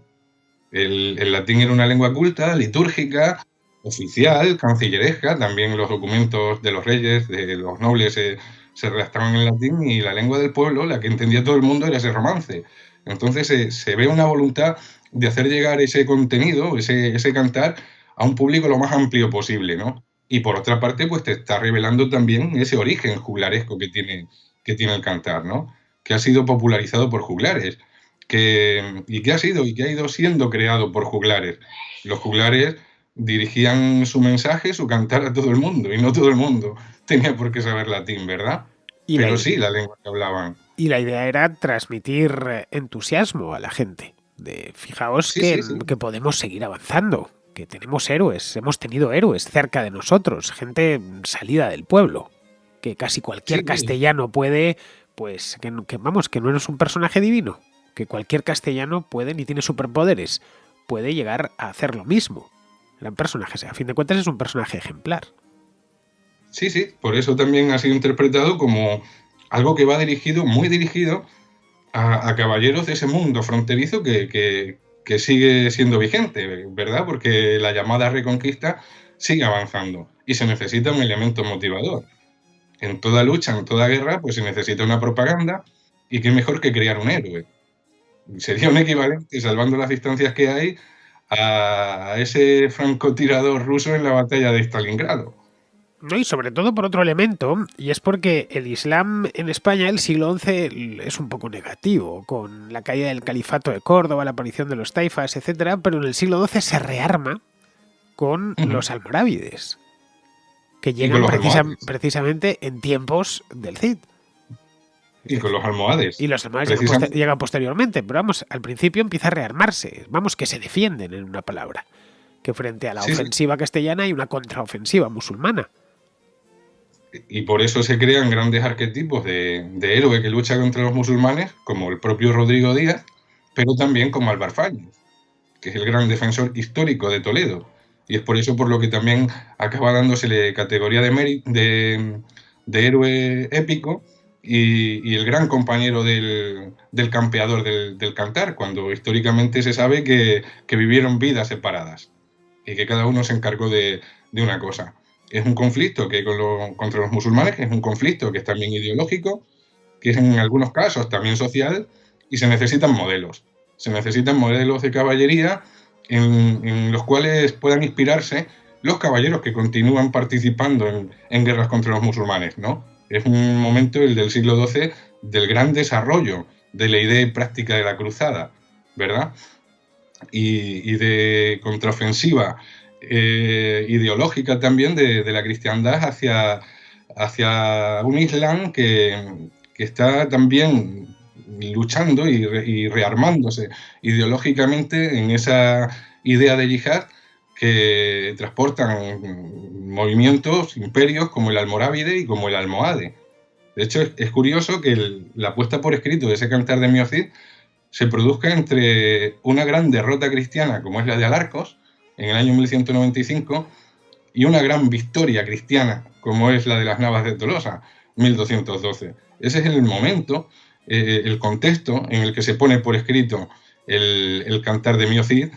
S3: El latín era una lengua culta, litúrgica, oficial, cancilleresca. También los documentos de los reyes, de los nobles, se redactaban en latín y la lengua del pueblo, la que entendía todo el mundo, era ese romance. Entonces se ve una voluntad de hacer llegar ese contenido, ese cantar, a un público lo más amplio posible, ¿no? Y por otra parte, pues te está revelando también ese origen juglaresco que tiene el cantar, ¿no? Que ha sido popularizado por juglares. Y que ha ido siendo creado por juglares. Los juglares dirigían su mensaje, su cantar a todo el mundo, y no todo el mundo tenía por qué saber latín, ¿verdad?
S2: Y la,
S3: Pero sí la lengua que hablaban.
S2: y la idea era transmitir entusiasmo a la gente. Fijaos
S3: Sí, sí, sí.
S2: que podemos seguir avanzando, que tenemos héroes, hemos tenido héroes cerca de nosotros, gente salida del pueblo, que casi cualquier
S3: Sí,
S2: castellano puede, pues, vamos, que no eres un personaje divino, que cualquier castellano puede, ni tiene superpoderes, puede llegar a hacer lo mismo. Eran personajes, a fin de cuentas es un personaje ejemplar.
S3: sí, sí. Por eso también ha sido interpretado como algo que va dirigido, muy dirigido, a caballeros de ese mundo fronterizo que sigue siendo vigente, ¿verdad? Porque la llamada Reconquista sigue avanzando y se necesita un elemento motivador. En toda lucha, en toda guerra, pues se necesita una propaganda y qué mejor que crear un héroe. Sería un equivalente, salvando las distancias que hay, a ese francotirador ruso en la batalla de Stalingrado.
S2: No, y sobre todo por otro elemento, y es porque el Islam en España, el siglo XI, es un poco negativo, con la caída del califato de Córdoba, la aparición de los taifas, etcétera, pero en el siglo XII se rearma con los almorávides, que
S3: Y con
S2: llegan
S3: los almohades.
S2: precisamente en tiempos del Cid.
S3: Y con los almohades.
S2: Y los almorávides
S3: Precisamente.
S2: llegan posteriormente, pero vamos, al principio empieza a rearmarse, vamos, que se defienden en una palabra, que frente a la
S3: Sí, sí.
S2: ofensiva castellana hay una contraofensiva musulmana.
S3: Y por eso se crean grandes arquetipos de héroe que lucha contra los musulmanes, como el propio Rodrigo Díaz, pero también como Álvar Fáñez, que es el gran defensor histórico de Toledo. Y es por eso por lo que también acaba dándosele categoría de héroe épico y el gran compañero del campeador del cantar, cuando históricamente se sabe que vivieron vidas separadas y que cada uno se encargó de una cosa. Es un conflicto que contra los musulmanes, es un conflicto que es también ideológico, que es en algunos casos también social, y se necesitan modelos. Se necesitan modelos de caballería en los cuales puedan inspirarse los caballeros que continúan participando en guerras contra los musulmanes, ¿no? Es un momento, el del siglo XII, del gran desarrollo de la idea y práctica de la cruzada, ¿verdad? Y de contraofensiva ideológica también de la cristiandad hacia un Islam que está también luchando y rearmándose ideológicamente en esa idea de yihad que transportan movimientos, imperios como el almorávide y como el almohade. De hecho, es curioso que la puesta por escrito de ese Cantar de Mio Cid se produzca entre una gran derrota cristiana como es la de Alarcos en el año 1195 y una gran victoria cristiana como es la de las Navas de Tolosa, 1212. Ese es el momento, el contexto en el que se pone por escrito el Cantar de Mio Cid.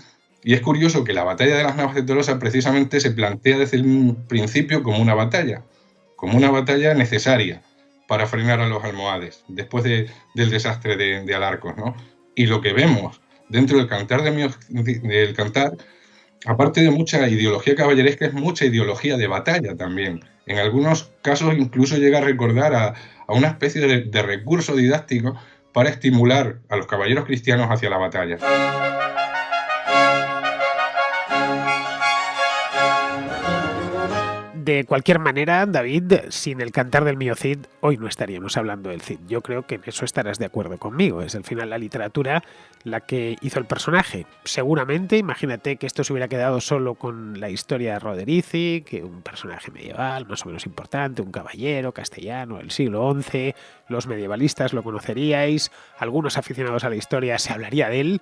S3: Y es curioso que la batalla de las Navas de Tolosa precisamente se plantea desde el principio como una batalla necesaria para frenar a los almohades después del desastre de Alarcos, ¿no? Y lo que vemos dentro del Cantar del Cantar, aparte de mucha ideología caballeresca, es mucha ideología de batalla también. En algunos casos incluso llega a recordar a una especie de recurso didáctico para estimular a los caballeros cristianos hacia la batalla.
S2: De cualquier manera, David, sin el Cantar del Mio Cid, hoy no estaríamos hablando del Cid. Yo creo que en eso estarás de acuerdo conmigo. Es al final la literatura la que hizo el personaje. Seguramente, imagínate que esto se hubiera quedado solo con la historia de Roderici, que un personaje medieval más o menos importante, un caballero castellano del siglo XI, los medievalistas lo conoceríais, algunos aficionados a la historia se hablaría de él,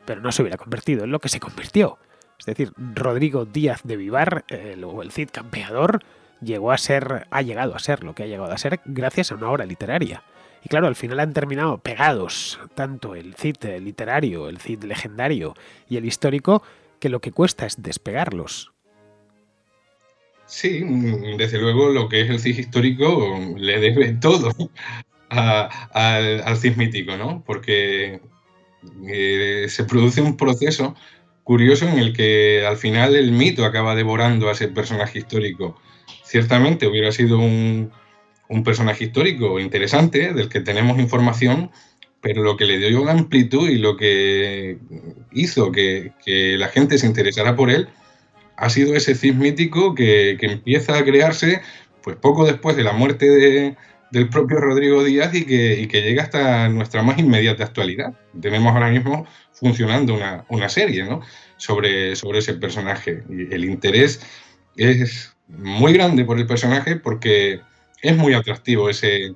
S2: pero no se hubiera convertido en lo que se convirtió. Es decir, Rodrigo Díaz de Vivar, el Cid campeador, ha llegado a ser lo que ha llegado a ser gracias a una obra literaria. Y claro, al final han terminado pegados tanto el Cid literario, el Cid legendario y el histórico, que lo que cuesta es despegarlos.
S3: Sí, desde luego lo que es el Cid histórico le debe todo al Cid mítico, ¿no? Porque se produce un proceso curioso en el que al final el mito acaba devorando a ese personaje histórico. Ciertamente hubiera sido un personaje histórico interesante, del que tenemos información, pero lo que le dio amplitud y lo que hizo que la gente se interesara por él ha sido ese Cid mítico que empieza a crearse pues poco después de la muerte del propio Rodrigo Díaz y que llega hasta nuestra más inmediata actualidad. Tenemos ahora mismo funcionando una serie, ¿no?, sobre ese personaje. Y el interés es muy grande por el personaje porque es muy atractivo ese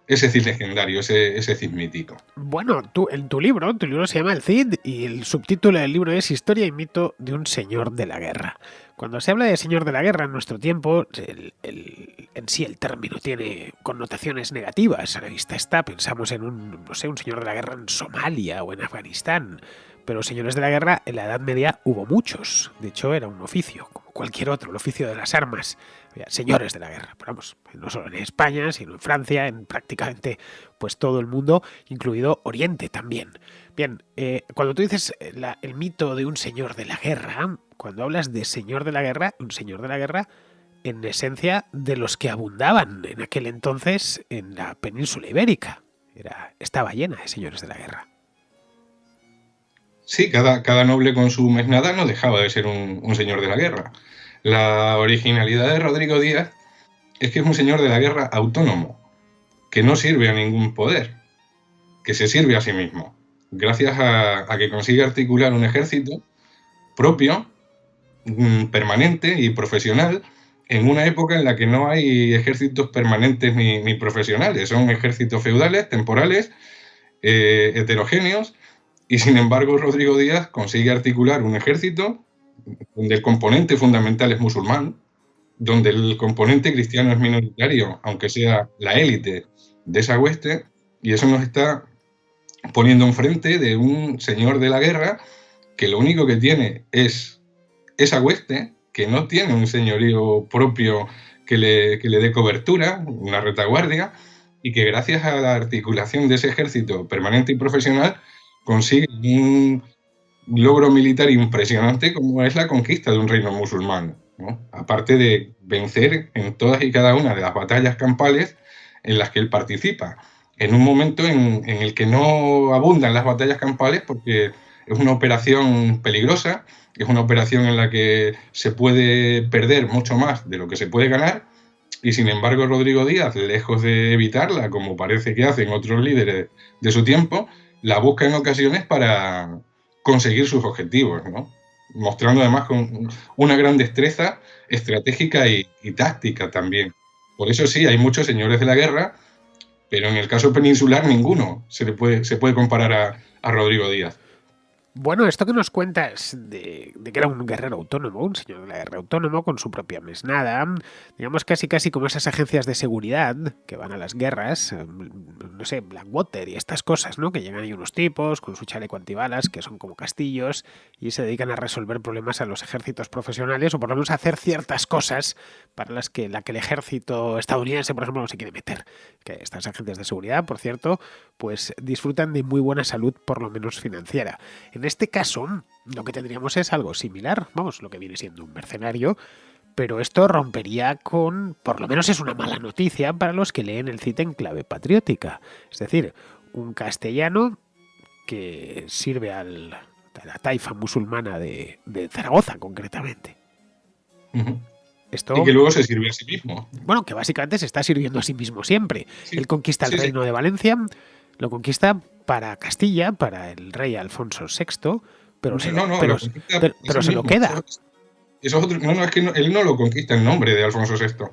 S3: Cid legendario, ese Cid mítico.
S2: Bueno, tu libro se llama El Cid y el subtítulo del libro es Historia y mito de un señor de la guerra. Cuando se habla de señor de la guerra en nuestro tiempo, en sí el término tiene connotaciones negativas. A la vista está, pensamos en un señor de la guerra en Somalia o en Afganistán. Pero señores de la guerra en la Edad Media hubo muchos. De hecho, era un oficio, como cualquier otro, el oficio de las armas. Señores de la guerra, pero vamos, no solo en España, sino en Francia, en prácticamente pues todo el mundo, incluido Oriente también. Bien, cuando tú dices el mito de un señor de la guerra, cuando hablas de señor de la guerra, un señor de la guerra, en esencia de los que abundaban en aquel entonces en la península ibérica. Estaba llena de señores de la guerra.
S3: Sí, cada noble con su mesnada no dejaba de ser un señor de la guerra. La originalidad de Rodrigo Díaz es que es un señor de la guerra autónomo, que no sirve a ningún poder, que se sirve a sí mismo, gracias a que consigue articular un ejército propio, permanente y profesional, en una época en la que no hay ejércitos permanentes ni profesionales, son ejércitos feudales, temporales, heterogéneos. Y sin embargo, Rodrigo Díaz consigue articular un ejército donde el componente fundamental es musulmán, donde el componente cristiano es minoritario, aunque sea la élite de esa hueste, y eso nos está poniendo enfrente de un señor de la guerra que lo único que tiene es esa hueste, que no tiene un señorío propio que le dé cobertura, una retaguardia, y que gracias a la articulación de ese ejército permanente y profesional consigue un logro militar impresionante como es la conquista de un reino musulmán, ¿no? Aparte de vencer en todas y cada una de las batallas campales en las que él participa, en un momento en el que no abundan las batallas campales porque es una operación peligrosa, es una operación en la que se puede perder mucho más de lo que se puede ganar, y sin embargo Rodrigo Díaz, lejos de evitarla, como parece que hacen otros líderes de su tiempo, la busca en ocasiones para conseguir sus objetivos, ¿no? Mostrando además con una gran destreza estratégica y táctica también. Por eso sí, hay muchos señores de la guerra, pero en el caso peninsular ninguno se puede comparar a Rodrigo Díaz.
S2: Bueno, esto que nos cuentas de que era un guerrero autónomo, un señor de la guerra autónomo con su propia mesnada, digamos casi como esas agencias de seguridad que van a las guerras, no sé, Blackwater y estas cosas, ¿no? Que llegan ahí unos tipos con su chaleco antibalas, que son como castillos, y se dedican a resolver problemas a los ejércitos profesionales, o por lo menos a hacer ciertas cosas para las que el ejército estadounidense, por ejemplo, no se quiere meter. Que estas agencias de seguridad, por cierto, pues disfrutan de muy buena salud, por lo menos financiera. En este caso, lo que tendríamos es algo similar, vamos, lo que viene siendo un mercenario, pero esto rompería con, por lo menos es una mala noticia para los que leen el CIT en clave patriótica. Es decir, un castellano que sirve a la taifa musulmana de Zaragoza, concretamente.
S3: Uh-huh.
S2: Esto,
S3: y que luego se sirve a sí mismo.
S2: Bueno, que básicamente se está sirviendo a sí mismo siempre. Sí, él conquista el reino de Valencia, lo conquista para Castilla, para el rey Alfonso VI, pero se lo queda.
S3: Es que él no lo conquista en nombre de Alfonso VI,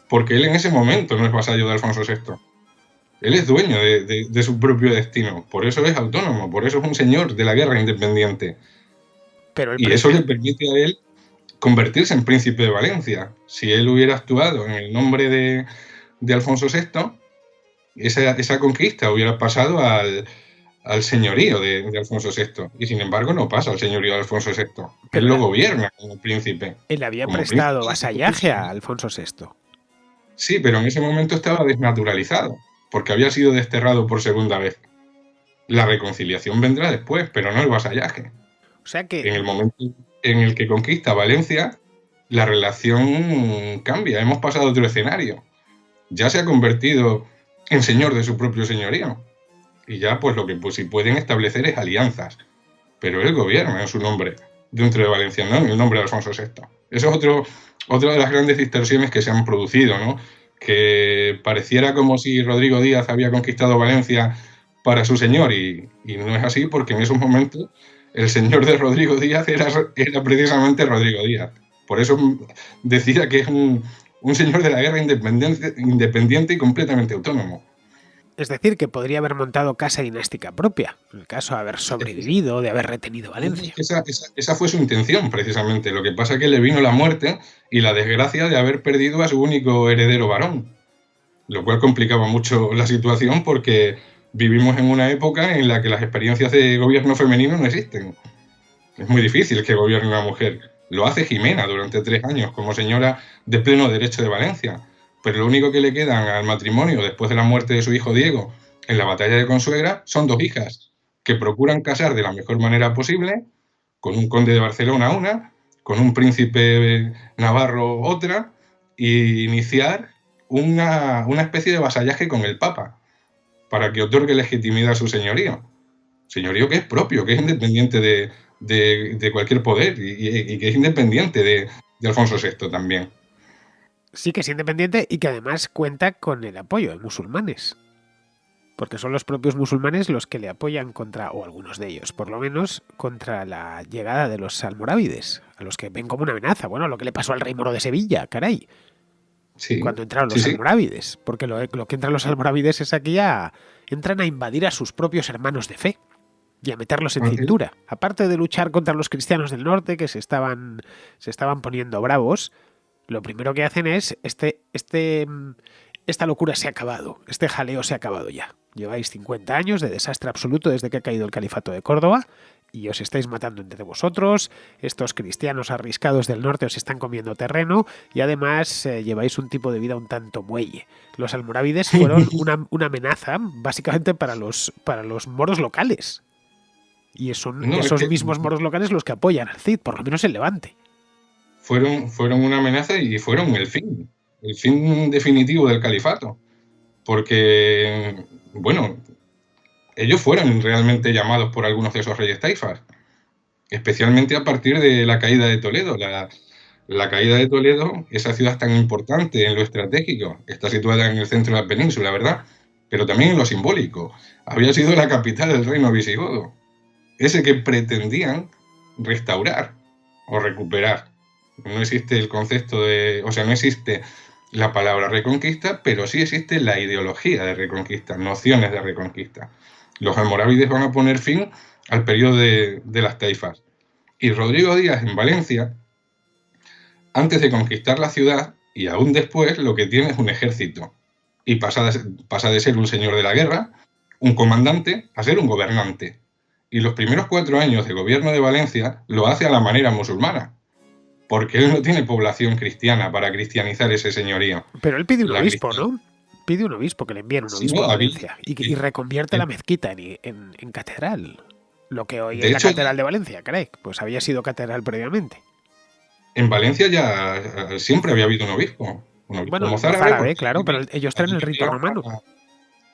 S3: porque él en ese momento no es vasallo de Alfonso VI. Él es dueño de su propio destino, por eso es autónomo, por eso es un señor de la guerra independiente. Y eso le permite a él convertirse en príncipe de Valencia. Si él hubiera actuado en el nombre de Alfonso VI, esa conquista hubiera pasado al señorío de Alfonso VI. Y sin embargo no pasa al señorío de Alfonso VI. Él lo gobierna como príncipe.
S2: Él había prestado vasallaje a Alfonso VI.
S3: Sí, pero en ese momento estaba desnaturalizado, porque había sido desterrado por segunda vez. La reconciliación vendrá después, pero no el vasallaje.
S2: O sea que...
S3: En el momento en el que conquista Valencia, la relación cambia. Hemos pasado a otro escenario. Ya se ha convertido en señor de su propio señorío. Y ya pues lo que si pueden establecer es alianzas. Pero él gobierna en su nombre dentro de Valencia, no en el nombre de Alfonso VI. Eso es otra de las grandes distorsiones que se han producido, ¿no? Que pareciera como si Rodrigo Díaz había conquistado Valencia para su señor, y no es así, porque en esos momentos el señor de Rodrigo Díaz era precisamente Rodrigo Díaz. Por eso decía que es un señor de la guerra independiente y completamente autónomo.
S2: Es decir, que podría haber montado casa dinástica propia, en el caso de haber sobrevivido, de haber retenido Valencia.
S3: Esa fue su intención, precisamente. Lo que pasa es que le vino la muerte y la desgracia de haber perdido a su único heredero varón, lo cual complicaba mucho la situación, porque vivimos en una época en la que las experiencias de gobierno femenino no existen. Es muy difícil que gobierne una mujer. Lo hace Jimena durante 3 años como señora de pleno derecho de Valencia. Pero lo único que le quedan al matrimonio después de la muerte de su hijo Diego en la batalla de Consuegra son 2 hijas que procuran casar de la mejor manera posible, con un conde de Barcelona una, con un príncipe navarro otra, e iniciar una especie de vasallaje con el Papa para que otorgue legitimidad a su señorío. Señorío que es propio, que es independiente de cualquier poder, y que es independiente de Alfonso VI también.
S2: Sí, que es independiente y que además cuenta con el apoyo de musulmanes. Porque son los propios musulmanes los que le apoyan contra, o algunos de ellos, por lo menos, contra la llegada de los almorávides, a los que ven como una amenaza. Bueno, lo que le pasó al rey moro de Sevilla, caray. Sí, cuando entraron los almorávides. Porque lo que entran los almorávides es que ya entran a invadir a sus propios hermanos de fe y a meterlos en cintura. Aparte de luchar contra los cristianos del norte, que se estaban poniendo bravos, lo primero que hacen es esta locura se ha acabado, este jaleo se ha acabado ya. Lleváis 50 años de desastre absoluto desde que ha caído el califato de Córdoba y os estáis matando entre vosotros, estos cristianos arriscados del norte os están comiendo terreno y además lleváis un tipo de vida un tanto muelle. Los almorávides fueron una amenaza básicamente para los moros locales. Y son esos mismos moros locales los que apoyan al Cid, por lo menos en Levante.
S3: Fueron una amenaza y fueron el fin definitivo del califato. Porque, bueno, ellos fueron realmente llamados por algunos de esos reyes taifas, especialmente a partir de la caída de Toledo. La caída de Toledo, esa ciudad tan importante en lo estratégico, está situada en el centro de la península, ¿verdad? Pero también en lo simbólico. Había sido la capital del reino visigodo, ese que pretendían restaurar o recuperar. No existe el concepto no existe la palabra reconquista, pero sí existe la ideología de reconquista, nociones de reconquista. Los almorávides van a poner fin al periodo de las taifas. Y Rodrigo Díaz en Valencia, antes de conquistar la ciudad y aún después, lo que tiene es un ejército. Y pasa de ser un señor de la guerra, un comandante, a ser un gobernante. Y los primeros 4 años de gobierno de Valencia lo hace a la manera musulmana, porque él no tiene población cristiana para cristianizar ese señorío.
S2: Pero él pide un obispo, ¿no? Pide un obispo, que le envíen un obispo a Valencia y reconvierte la mezquita en catedral. Lo que hoy es la catedral de Valencia, caray. Pues había sido catedral previamente.
S3: En Valencia ya siempre había habido un obispo.
S2: Bueno, mozárabe, claro, pero ellos traen el rito romano.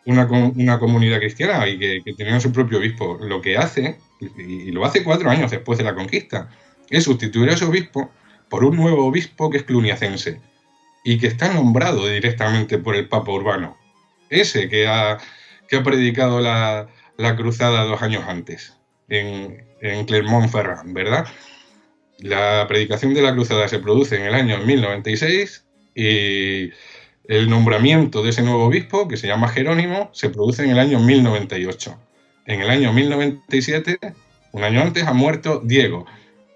S3: Una comunidad cristiana y que tenían su propio obispo. Lo que hace, y lo hace 4 años después de la conquista, es sustituir a ese obispo por un nuevo obispo que es cluniacense y que está nombrado directamente por el Papa Urbano, ese que ha predicado la cruzada 2 años antes en Clermont-Ferrand, ¿verdad? La predicación de la cruzada se produce en el año 1096 y el nombramiento de ese nuevo obispo, que se llama Jerónimo, se produce en el año 1098. En el año 1097, un año antes, ha muerto Diego,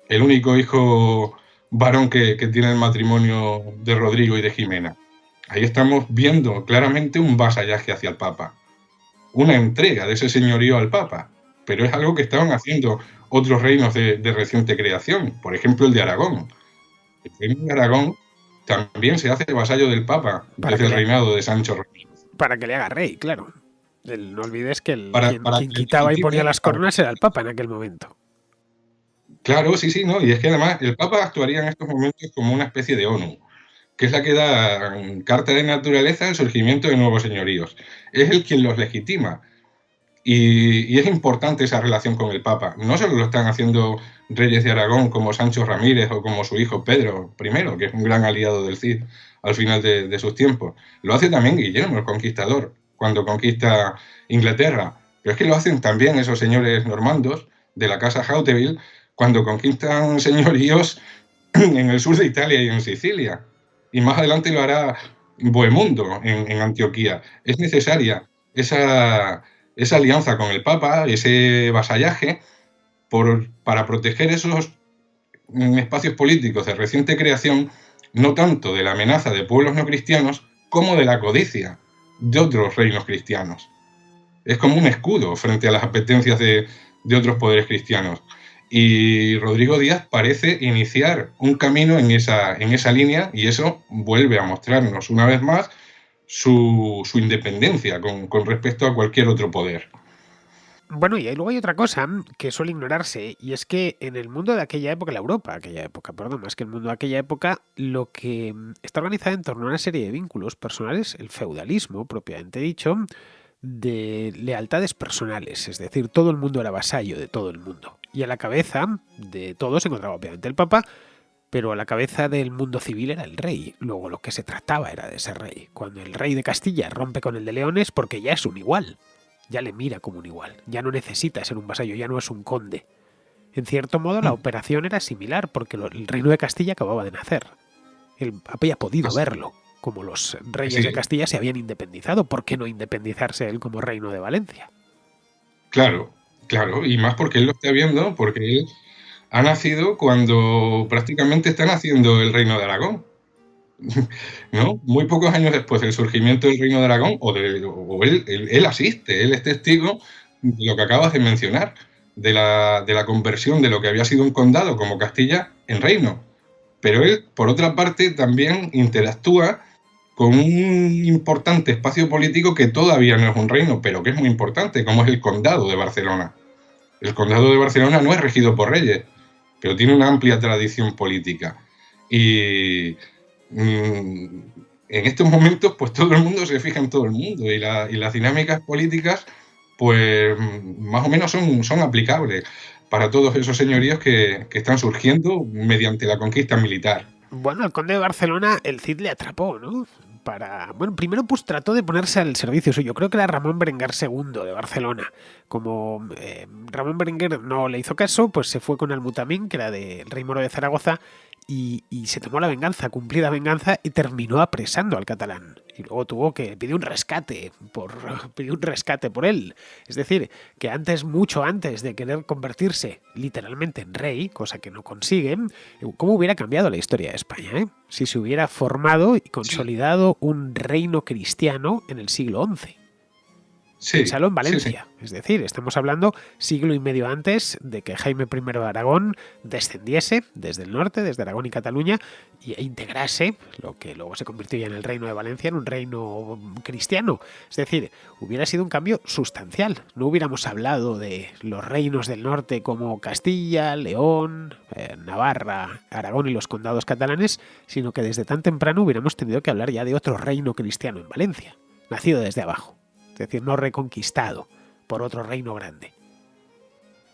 S3: el único hijo varón que tiene el matrimonio de Rodrigo y de Jimena. Ahí estamos viendo claramente un vasallaje hacia el Papa, una entrega de ese señorío al Papa, pero es algo que estaban haciendo otros reinos de reciente creación, por ejemplo el de Aragón. El reino de Aragón también se hace vasallo del Papa desde el reinado de Sancho Ramírez.
S2: Para que le haga rey, claro. No olvides que quien quitaba y ponía las coronas era el Papa en aquel momento.
S3: Claro, sí, ¿no? Y es que además el Papa actuaría en estos momentos como una especie de ONU, que es la que da carta de naturaleza al surgimiento de nuevos señoríos. Es el quien los legitima. Y es importante esa relación con el Papa. No solo lo están haciendo reyes de Aragón como Sancho Ramírez o como su hijo Pedro I, que es un gran aliado del Cid al final de sus tiempos. Lo hace también Guillermo el Conquistador, cuando conquista Inglaterra. Pero es que lo hacen también esos señores normandos de la casa Hauteville, cuando conquistan señoríos en el sur de Italia y en Sicilia. Y más adelante lo hará Bohemundo en Antioquía. Es necesaria esa alianza con el Papa, ese vasallaje, para proteger esos espacios políticos de reciente creación, no tanto de la amenaza de pueblos no cristianos, como de la codicia de otros reinos cristianos. Es como un escudo frente a las apetencias de otros poderes cristianos. Y Rodrigo Díaz parece iniciar un camino en esa línea, y eso vuelve a mostrarnos una vez más su independencia con respecto a cualquier otro poder.
S2: Bueno, y luego hay otra cosa que suele ignorarse, y es que en el mundo de aquella época, más que el mundo de aquella época, lo que está organizado en torno a una serie de vínculos personales, el feudalismo propiamente dicho, de lealtades personales, es decir, todo el mundo era vasallo de todo el mundo. Y a la cabeza de todo se encontraba obviamente el Papa, pero a la cabeza del mundo civil era el rey. Luego lo que se trataba era de ese rey. Cuando el rey de Castilla rompe con el de León es porque ya es un igual, ya le mira como un igual, ya no necesita ser un vasallo, ya no es un conde. En cierto modo la operación era similar porque el reino de Castilla acababa de nacer. Él había podido verlo. Como los reyes de Castilla se habían independizado, ¿por qué no independizarse él como reino de Valencia?
S3: Claro, y más porque él lo está viendo, porque él ha nacido cuando prácticamente está naciendo el reino de Aragón, ¿no? Muy pocos años después del surgimiento del reino de Aragón, él asiste, él es testigo de lo que acabas de mencionar, de la conversión de lo que había sido un condado como Castilla en reino. Pero él, por otra parte, también interactúa con un importante espacio político que todavía no es un reino, pero que es muy importante, como es el Condado de Barcelona. El Condado de Barcelona no es regido por reyes, pero tiene una amplia tradición política. Y en estos momentos, pues todo el mundo se fija en todo el mundo y las dinámicas políticas, pues más o menos son aplicables para todos esos señoríos que están surgiendo mediante la conquista militar.
S2: Bueno, al conde de Barcelona el Cid le atrapó, ¿no? Bueno, primero pues trató de ponerse al servicio suyo. Creo que era Ramón Berenguer II de Barcelona. Como Ramón Berenguer no le hizo caso, pues se fue con Al-Mutamín, que era del rey moro de Zaragoza, y se tomó la venganza, cumplida venganza, y terminó apresando al catalán. Y luego tuvo que pedir un rescate por él. Es decir, que mucho antes de querer convertirse literalmente en rey, cosa que no consigue, ¿cómo hubiera cambiado la historia de España, si se hubiera formado y consolidado un reino cristiano en el siglo XI?
S3: Sí,
S2: Piénsalo en Valencia.
S3: sí.
S2: Es decir, estamos hablando siglo y medio antes de que Jaime I de Aragón descendiese desde el norte, desde Aragón y Cataluña, e integrase lo que luego se convirtió ya en el reino de Valencia, en un reino cristiano. Es decir, hubiera sido un cambio sustancial. No hubiéramos hablado de los reinos del norte como Castilla, León, Navarra, Aragón y los condados catalanes, sino que desde tan temprano hubiéramos tenido que hablar ya de otro reino cristiano en Valencia, nacido desde abajo. Es decir, no reconquistado por otro reino grande.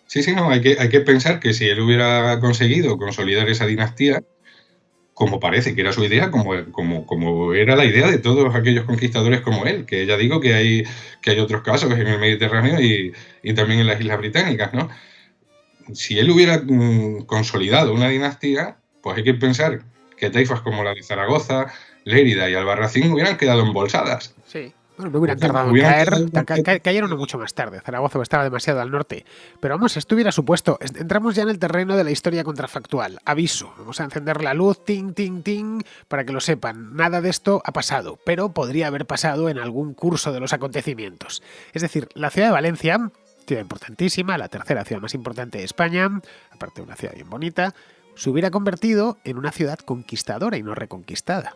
S3: Sí, no, hay que pensar que si él hubiera conseguido consolidar esa dinastía, como parece que era su idea, como era la idea de todos aquellos conquistadores como él, que ya digo que hay otros casos en el Mediterráneo y también en las Islas Británicas, ¿no? Si él hubiera consolidado una dinastía, pues hay que pensar que taifas como la de Zaragoza, Lérida y Albarracín hubieran quedado embolsadas.
S2: Sí. Bueno, no hubieran tardado en caer. Cayeron mucho más tarde. Zaragoza estaba demasiado al norte. Pero vamos, esto hubiera supuesto. Entramos ya en el terreno de la historia contrafactual. Aviso. Vamos a encender la luz, ting, ting, ting, para que lo sepan. Nada de esto ha pasado, pero podría haber pasado en algún curso de los acontecimientos. Es decir, la ciudad de Valencia, ciudad importantísima, la tercera ciudad más importante de España, aparte de una ciudad bien bonita, se hubiera convertido en una ciudad conquistadora y no reconquistada.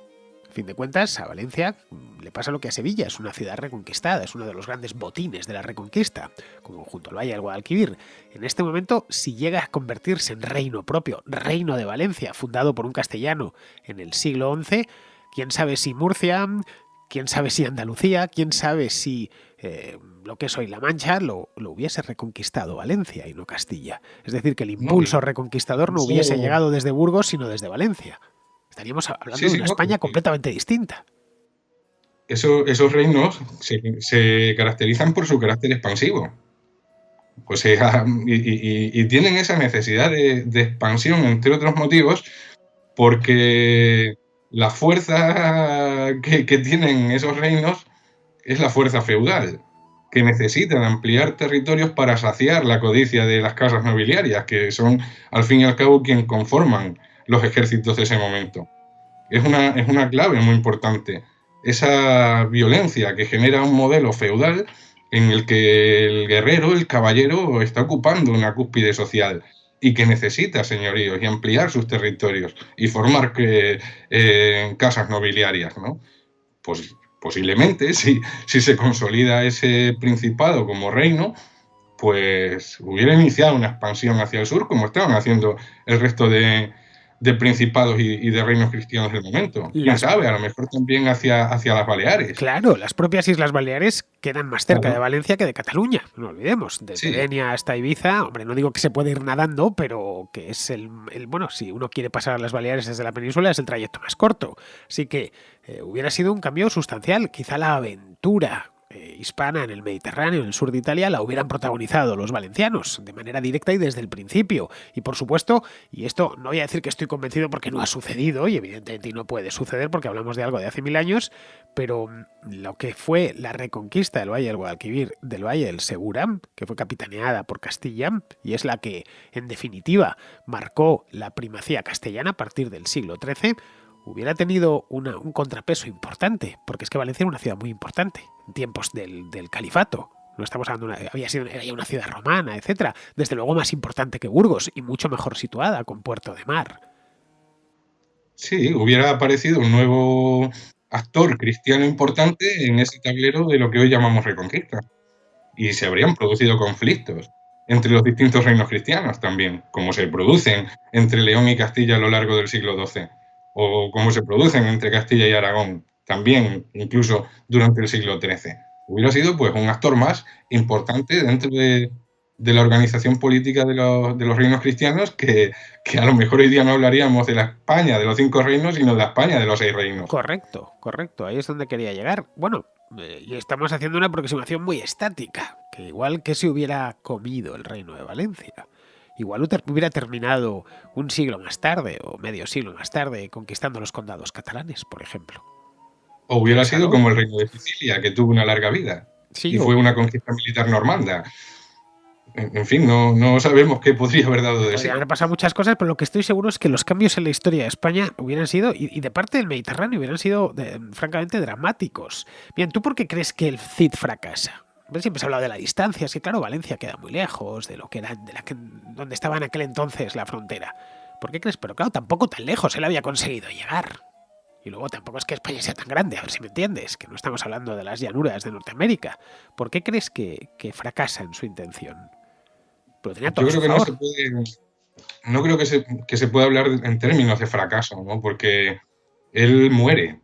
S2: A fin de cuentas, a Valencia le pasa lo que a Sevilla, es una ciudad reconquistada, es uno de los grandes botines de la Reconquista, como junto al Valle del Guadalquivir. En este momento, si llega a convertirse en reino propio, reino de Valencia, fundado por un castellano en el siglo XI, quién sabe si Murcia, quién sabe si Andalucía, quién sabe si lo que es hoy La Mancha lo hubiese reconquistado Valencia y no Castilla. Es decir, que el impulso reconquistador no hubiese llegado desde Burgos, sino desde Valencia. Estaríamos hablando de una España completamente distinta.
S3: Esos reinos se caracterizan por su carácter expansivo. O sea, y tienen esa necesidad de expansión, entre otros motivos, porque la fuerza que tienen esos reinos es la fuerza feudal, que necesitan ampliar territorios para saciar la codicia de las casas nobiliarias, que son, al fin y al cabo, quien conforman los ejércitos de ese momento. Es una clave muy importante. Esa violencia que genera un modelo feudal en el que el guerrero, el caballero, está ocupando una cúspide social y que necesita señoríos y ampliar sus territorios y formar casas nobiliarias, ¿no? Pues posiblemente, si se consolida ese principado como reino, pues hubiera iniciado una expansión hacia el sur, como estaban haciendo el resto de principados y de reinos cristianos del momento. ¿Quién sabe? A lo mejor también hacia las Baleares.
S2: Claro, las propias Islas Baleares quedan más cerca de Valencia que de Cataluña, no olvidemos. Desde Denia hasta Ibiza, hombre, no digo que se puede ir nadando, pero que es bueno, si uno quiere pasar a las Baleares desde la península es el trayecto más corto. Así que hubiera sido un cambio sustancial. Quizá la aventura hispana en el Mediterráneo, en el sur de Italia, la hubieran protagonizado los valencianos de manera directa y desde el principio. Y por supuesto, y esto no voy a decir que estoy convencido porque no ha sucedido, y evidentemente no puede suceder porque hablamos de algo de hace 1000 años, pero lo que fue la reconquista del Valle del Guadalquivir, del Valle del Segura, que fue capitaneada por Castilla, y es la que, en definitiva, marcó la primacía castellana a partir del siglo XIII, hubiera tenido un contrapeso importante, porque es que Valencia era una ciudad muy importante en tiempos del califato. No estamos hablando de era ya una ciudad romana, etcétera. Desde luego más importante que Burgos y mucho mejor situada, con puerto de mar.
S3: Sí, hubiera aparecido un nuevo actor cristiano importante en ese tablero de lo que hoy llamamos Reconquista. Y se habrían producido conflictos entre los distintos reinos cristianos también, como se producen entre León y Castilla a lo largo del siglo XII, o como se producen entre Castilla y Aragón, también incluso durante el siglo XIII. Hubiera sido pues un actor más importante dentro de la organización política de los reinos cristianos, que a lo mejor hoy día no hablaríamos de la España de los 5 reinos, sino de la España de los 6 reinos.
S2: Correcto, ahí es donde quería llegar. Bueno, y estamos haciendo una aproximación muy estática, que igual que se hubiera comido el reino de Valencia, igual hubiera terminado un siglo más tarde o medio siglo más tarde conquistando los condados catalanes, por ejemplo.
S3: O hubiera sido como el reino de Sicilia, que tuvo una larga vida, y fue una conquista militar normanda. En fin, no sabemos qué podría haber dado de sí.
S2: Podrían haber pasado muchas cosas, pero lo que estoy seguro es que los cambios en la historia de España hubieran sido, y de parte del Mediterráneo, hubieran sido francamente dramáticos. Bien, ¿tú por qué crees que el Cid fracasa? Siempre se ha hablado de la distancia, es que claro, Valencia queda muy lejos de lo que era, donde estaba en aquel entonces la frontera. ¿Por qué crees? Pero claro, tampoco tan lejos él había conseguido llegar. Y luego tampoco es que España sea tan grande, a ver si me entiendes, que no estamos hablando de las llanuras de Norteamérica. ¿Por qué crees que fracasa en su intención? Pero tenía todo
S3: Yo creo que no creo que se pueda hablar en términos de fracaso, ¿no? Porque él muere.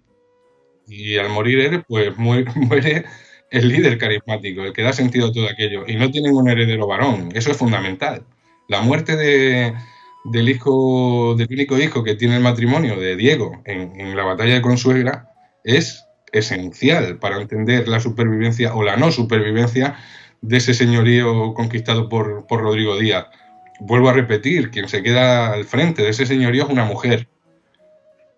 S3: Y al morir él, pues muere el líder carismático, el que da sentido a todo aquello. Y no tienen un heredero varón. Eso es fundamental. La muerte del único hijo que tiene el matrimonio de Diego en la batalla de Consuegra es esencial para entender la supervivencia o la no supervivencia de ese señorío conquistado por Rodrigo Díaz. Vuelvo a repetir, quien se queda al frente de ese señorío es una mujer.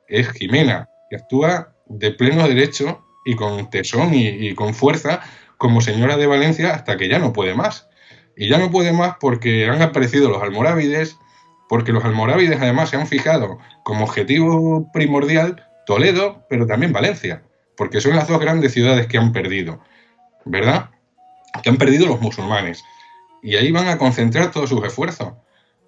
S3: Es Jimena, que actúa de pleno derecho y con tesón y con fuerza como señora de Valencia hasta que ya no puede más. Y ya no puede más porque han aparecido los almorávides, porque los almorávides además se han fijado como objetivo primordial Toledo, pero también Valencia, porque son las 2 grandes ciudades que han perdido, ¿verdad? Que han perdido los musulmanes. Y ahí van a concentrar todos sus esfuerzos.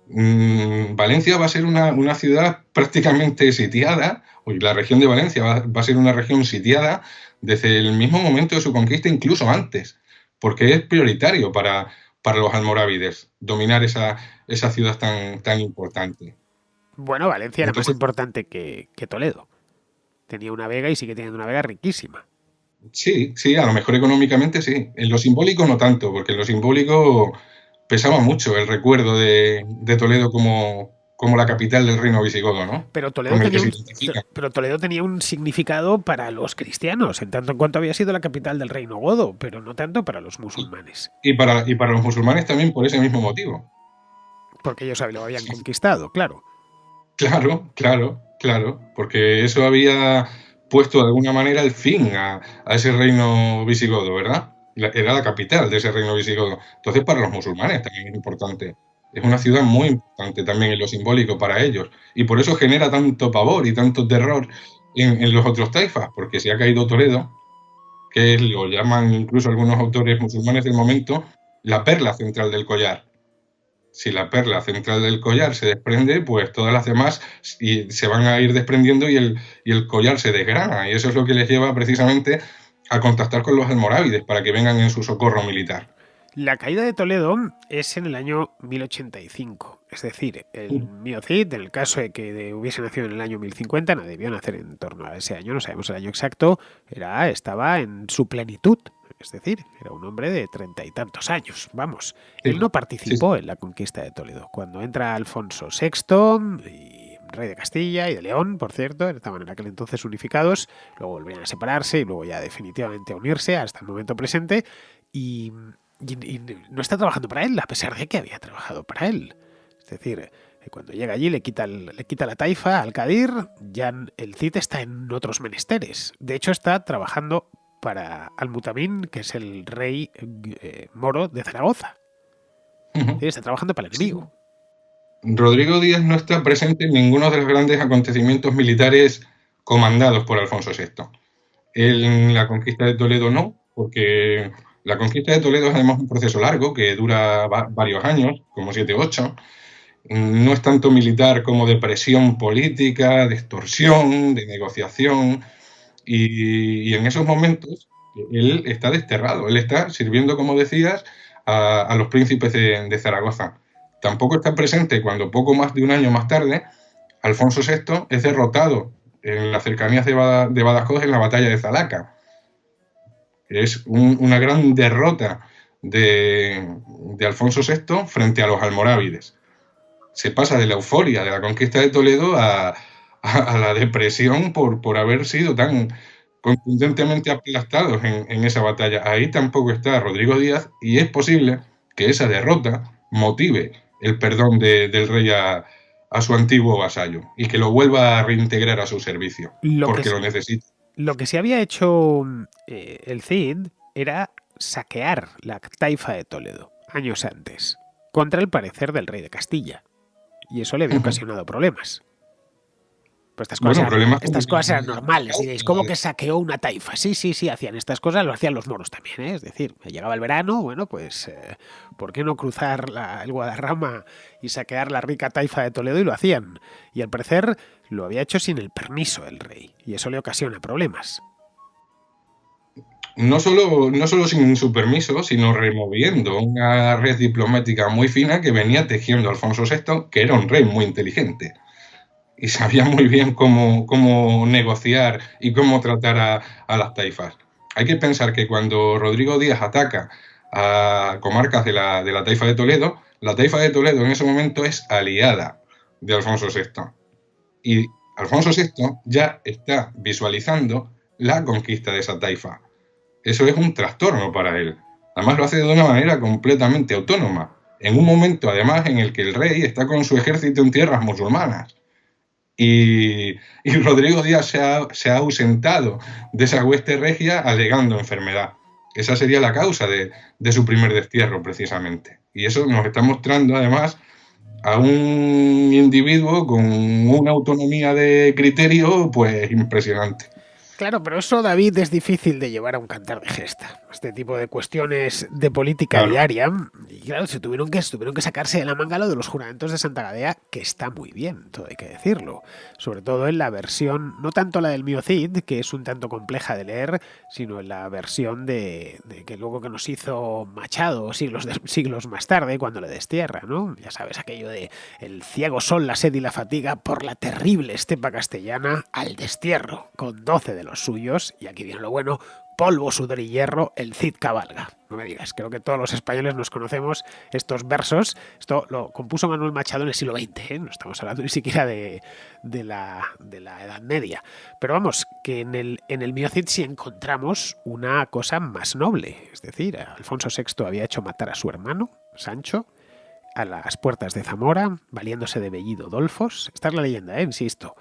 S3: Valencia va a ser una ciudad prácticamente sitiada, o la región de Valencia va a ser una región sitiada desde el mismo momento de su conquista, incluso antes, porque es prioritario para los almorávides dominar esa ciudad tan importante.
S2: Bueno, Valencia era más importante que Toledo. Tenía una vega y sigue teniendo una vega riquísima.
S3: Sí, a lo mejor económicamente sí. En lo simbólico no tanto, porque en lo simbólico pesaba mucho el recuerdo de Toledo como la capital del reino visigodo, ¿no?
S2: Pero Toledo tenía un significado para los cristianos, en tanto en cuanto había sido la capital del reino godo, pero no tanto para los musulmanes.
S3: Y para los musulmanes también por ese mismo motivo.
S2: Porque ellos lo habían conquistado, claro.
S3: Claro, porque eso había puesto de alguna manera el fin a ese reino visigodo, ¿verdad? Era la capital de ese reino visigodo. Entonces, para los musulmanes también es importante. Es una ciudad muy importante también en lo simbólico para ellos. Y por eso genera tanto pavor y tanto terror en los otros taifas, porque si ha caído Toledo, que lo llaman incluso algunos autores musulmanes del momento, la perla central del collar. Si la perla central del collar se desprende, pues todas las demás se van a ir desprendiendo y el collar se desgrana. Y eso es lo que les lleva precisamente a contactar con los almorávides para que vengan en su socorro militar.
S2: La caída de Toledo es en el año 1085. Es decir, el mío Cid, en el caso de que hubiese nacido en el año 1050, no debió nacer en torno a ese año, no sabemos el año exacto, estaba en su plenitud. Es decir, era un hombre de 30 y tantos años, vamos. Él no participó en la conquista de Toledo. Cuando entra Alfonso VI, y rey de Castilla y de León, por cierto, estaban en aquel entonces unificados, luego volvían a separarse y luego ya definitivamente a unirse hasta el momento presente, y no está trabajando para él, a pesar de que había trabajado para él. Es decir, cuando llega allí le quita la taifa al Cadir, ya el Cid está en otros menesteres. De hecho, está trabajando para Al-Mutamín, que es el rey moro de Zaragoza. Está trabajando para el enemigo.
S3: Rodrigo Díaz no está presente en ninguno de los grandes acontecimientos militares comandados por Alfonso VI. En la conquista de Toledo no, porque La conquista de Toledo es además un proceso largo que dura varios años, como 7 u 8. No es tanto militar como de presión política, de extorsión, de negociación. Y en esos momentos él está desterrado, él está sirviendo, como decías, a los príncipes de Zaragoza. Tampoco está presente cuando poco más de un año más tarde Alfonso VI es derrotado en las cercanías de Badajoz en la batalla de Zalaca. Es una gran derrota de Alfonso VI frente a los almorávides. Se pasa de la euforia de la conquista de Toledo a la depresión por haber sido tan contundentemente aplastados en esa batalla. Ahí tampoco está Rodrigo Díaz y es posible que esa derrota motive el perdón del rey a su antiguo vasallo y que lo vuelva a reintegrar a su servicio, porque lo necesita.
S2: Lo que se había hecho el Cid era saquear la taifa de Toledo años antes, contra el parecer del rey de Castilla. Y eso le había ocasionado problemas. Pues estas cosas eran normales. Diréis, ¿cómo que saqueó una taifa? Sí, hacían estas cosas, lo hacían los moros también, ¿eh? Es decir, llegaba el verano, bueno, pues ¿por qué no cruzar el Guadarrama y saquear la rica taifa de Toledo? Y lo hacían. Y al parecer lo había hecho sin el permiso del rey. Y eso le ocasiona problemas.
S3: No solo sin su permiso, sino removiendo una red diplomática muy fina que venía tejiendo Alfonso VI, que era un rey muy inteligente. Y sabía muy bien cómo negociar y cómo tratar a las taifas. Hay que pensar que cuando Rodrigo Díaz ataca a comarcas de la taifa de Toledo, la taifa de Toledo en ese momento es aliada de Alfonso VI. Y Alfonso VI ya está visualizando la conquista de esa taifa. Eso es un trastorno para él. Además lo hace de una manera completamente autónoma, en un momento además en el que el rey está con su ejército en tierras musulmanas. Y Rodrigo Díaz se ha ausentado de esa hueste regia alegando enfermedad. Esa sería la causa de su primer destierro, precisamente. Y eso nos está mostrando, además, a un individuo con una autonomía de criterio, pues, impresionante.
S2: Claro, pero eso, David, es difícil de llevar a un cantar de gesta. Este tipo de cuestiones de política diaria. Y claro, se tuvieron que sacarse de la manga lo de los juramentos de Santa Gadea, que está muy bien, todo hay que decirlo. Sobre todo en la versión, no tanto la del mío Cid, que es un tanto compleja de leer, sino en la versión de que luego que nos hizo Machado siglos más tarde, cuando le destierra, ¿no? Ya sabes, aquello de el ciego sol, la sed y la fatiga por la terrible estepa castellana al destierro, con 12 de los suyos, y aquí viene lo bueno, polvo, sudor y hierro, el Cid cabalga. No me digas, creo que todos los españoles nos conocemos estos versos. Esto lo compuso Manuel Machado en el siglo XX, ¿eh? No estamos hablando ni siquiera de la Edad Media. Pero vamos, que en el mío Cid sí encontramos una cosa más noble. Es decir, Alfonso VI había hecho matar a su hermano, Sancho, a las puertas de Zamora, valiéndose de Bellido Dolfos. Esta es la leyenda, insisto.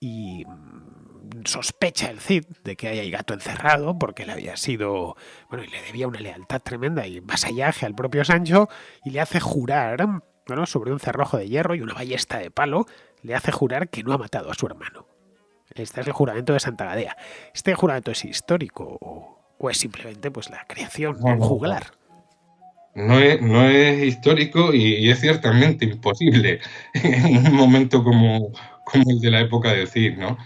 S2: Y sospecha el Cid de que hay gato encerrado porque le había sido, bueno, y le debía una lealtad tremenda y vasallaje al propio Sancho, y le hace jurar, bueno, sobre un cerrojo de hierro y una ballesta de palo, le hace jurar que no ha matado a su hermano. Este es el juramento de Santa Gadea. ¿Este juramento es histórico o es simplemente pues la creación de un juglar?
S3: No es histórico y es ciertamente imposible en un momento como el de la época del Cid, ¿no?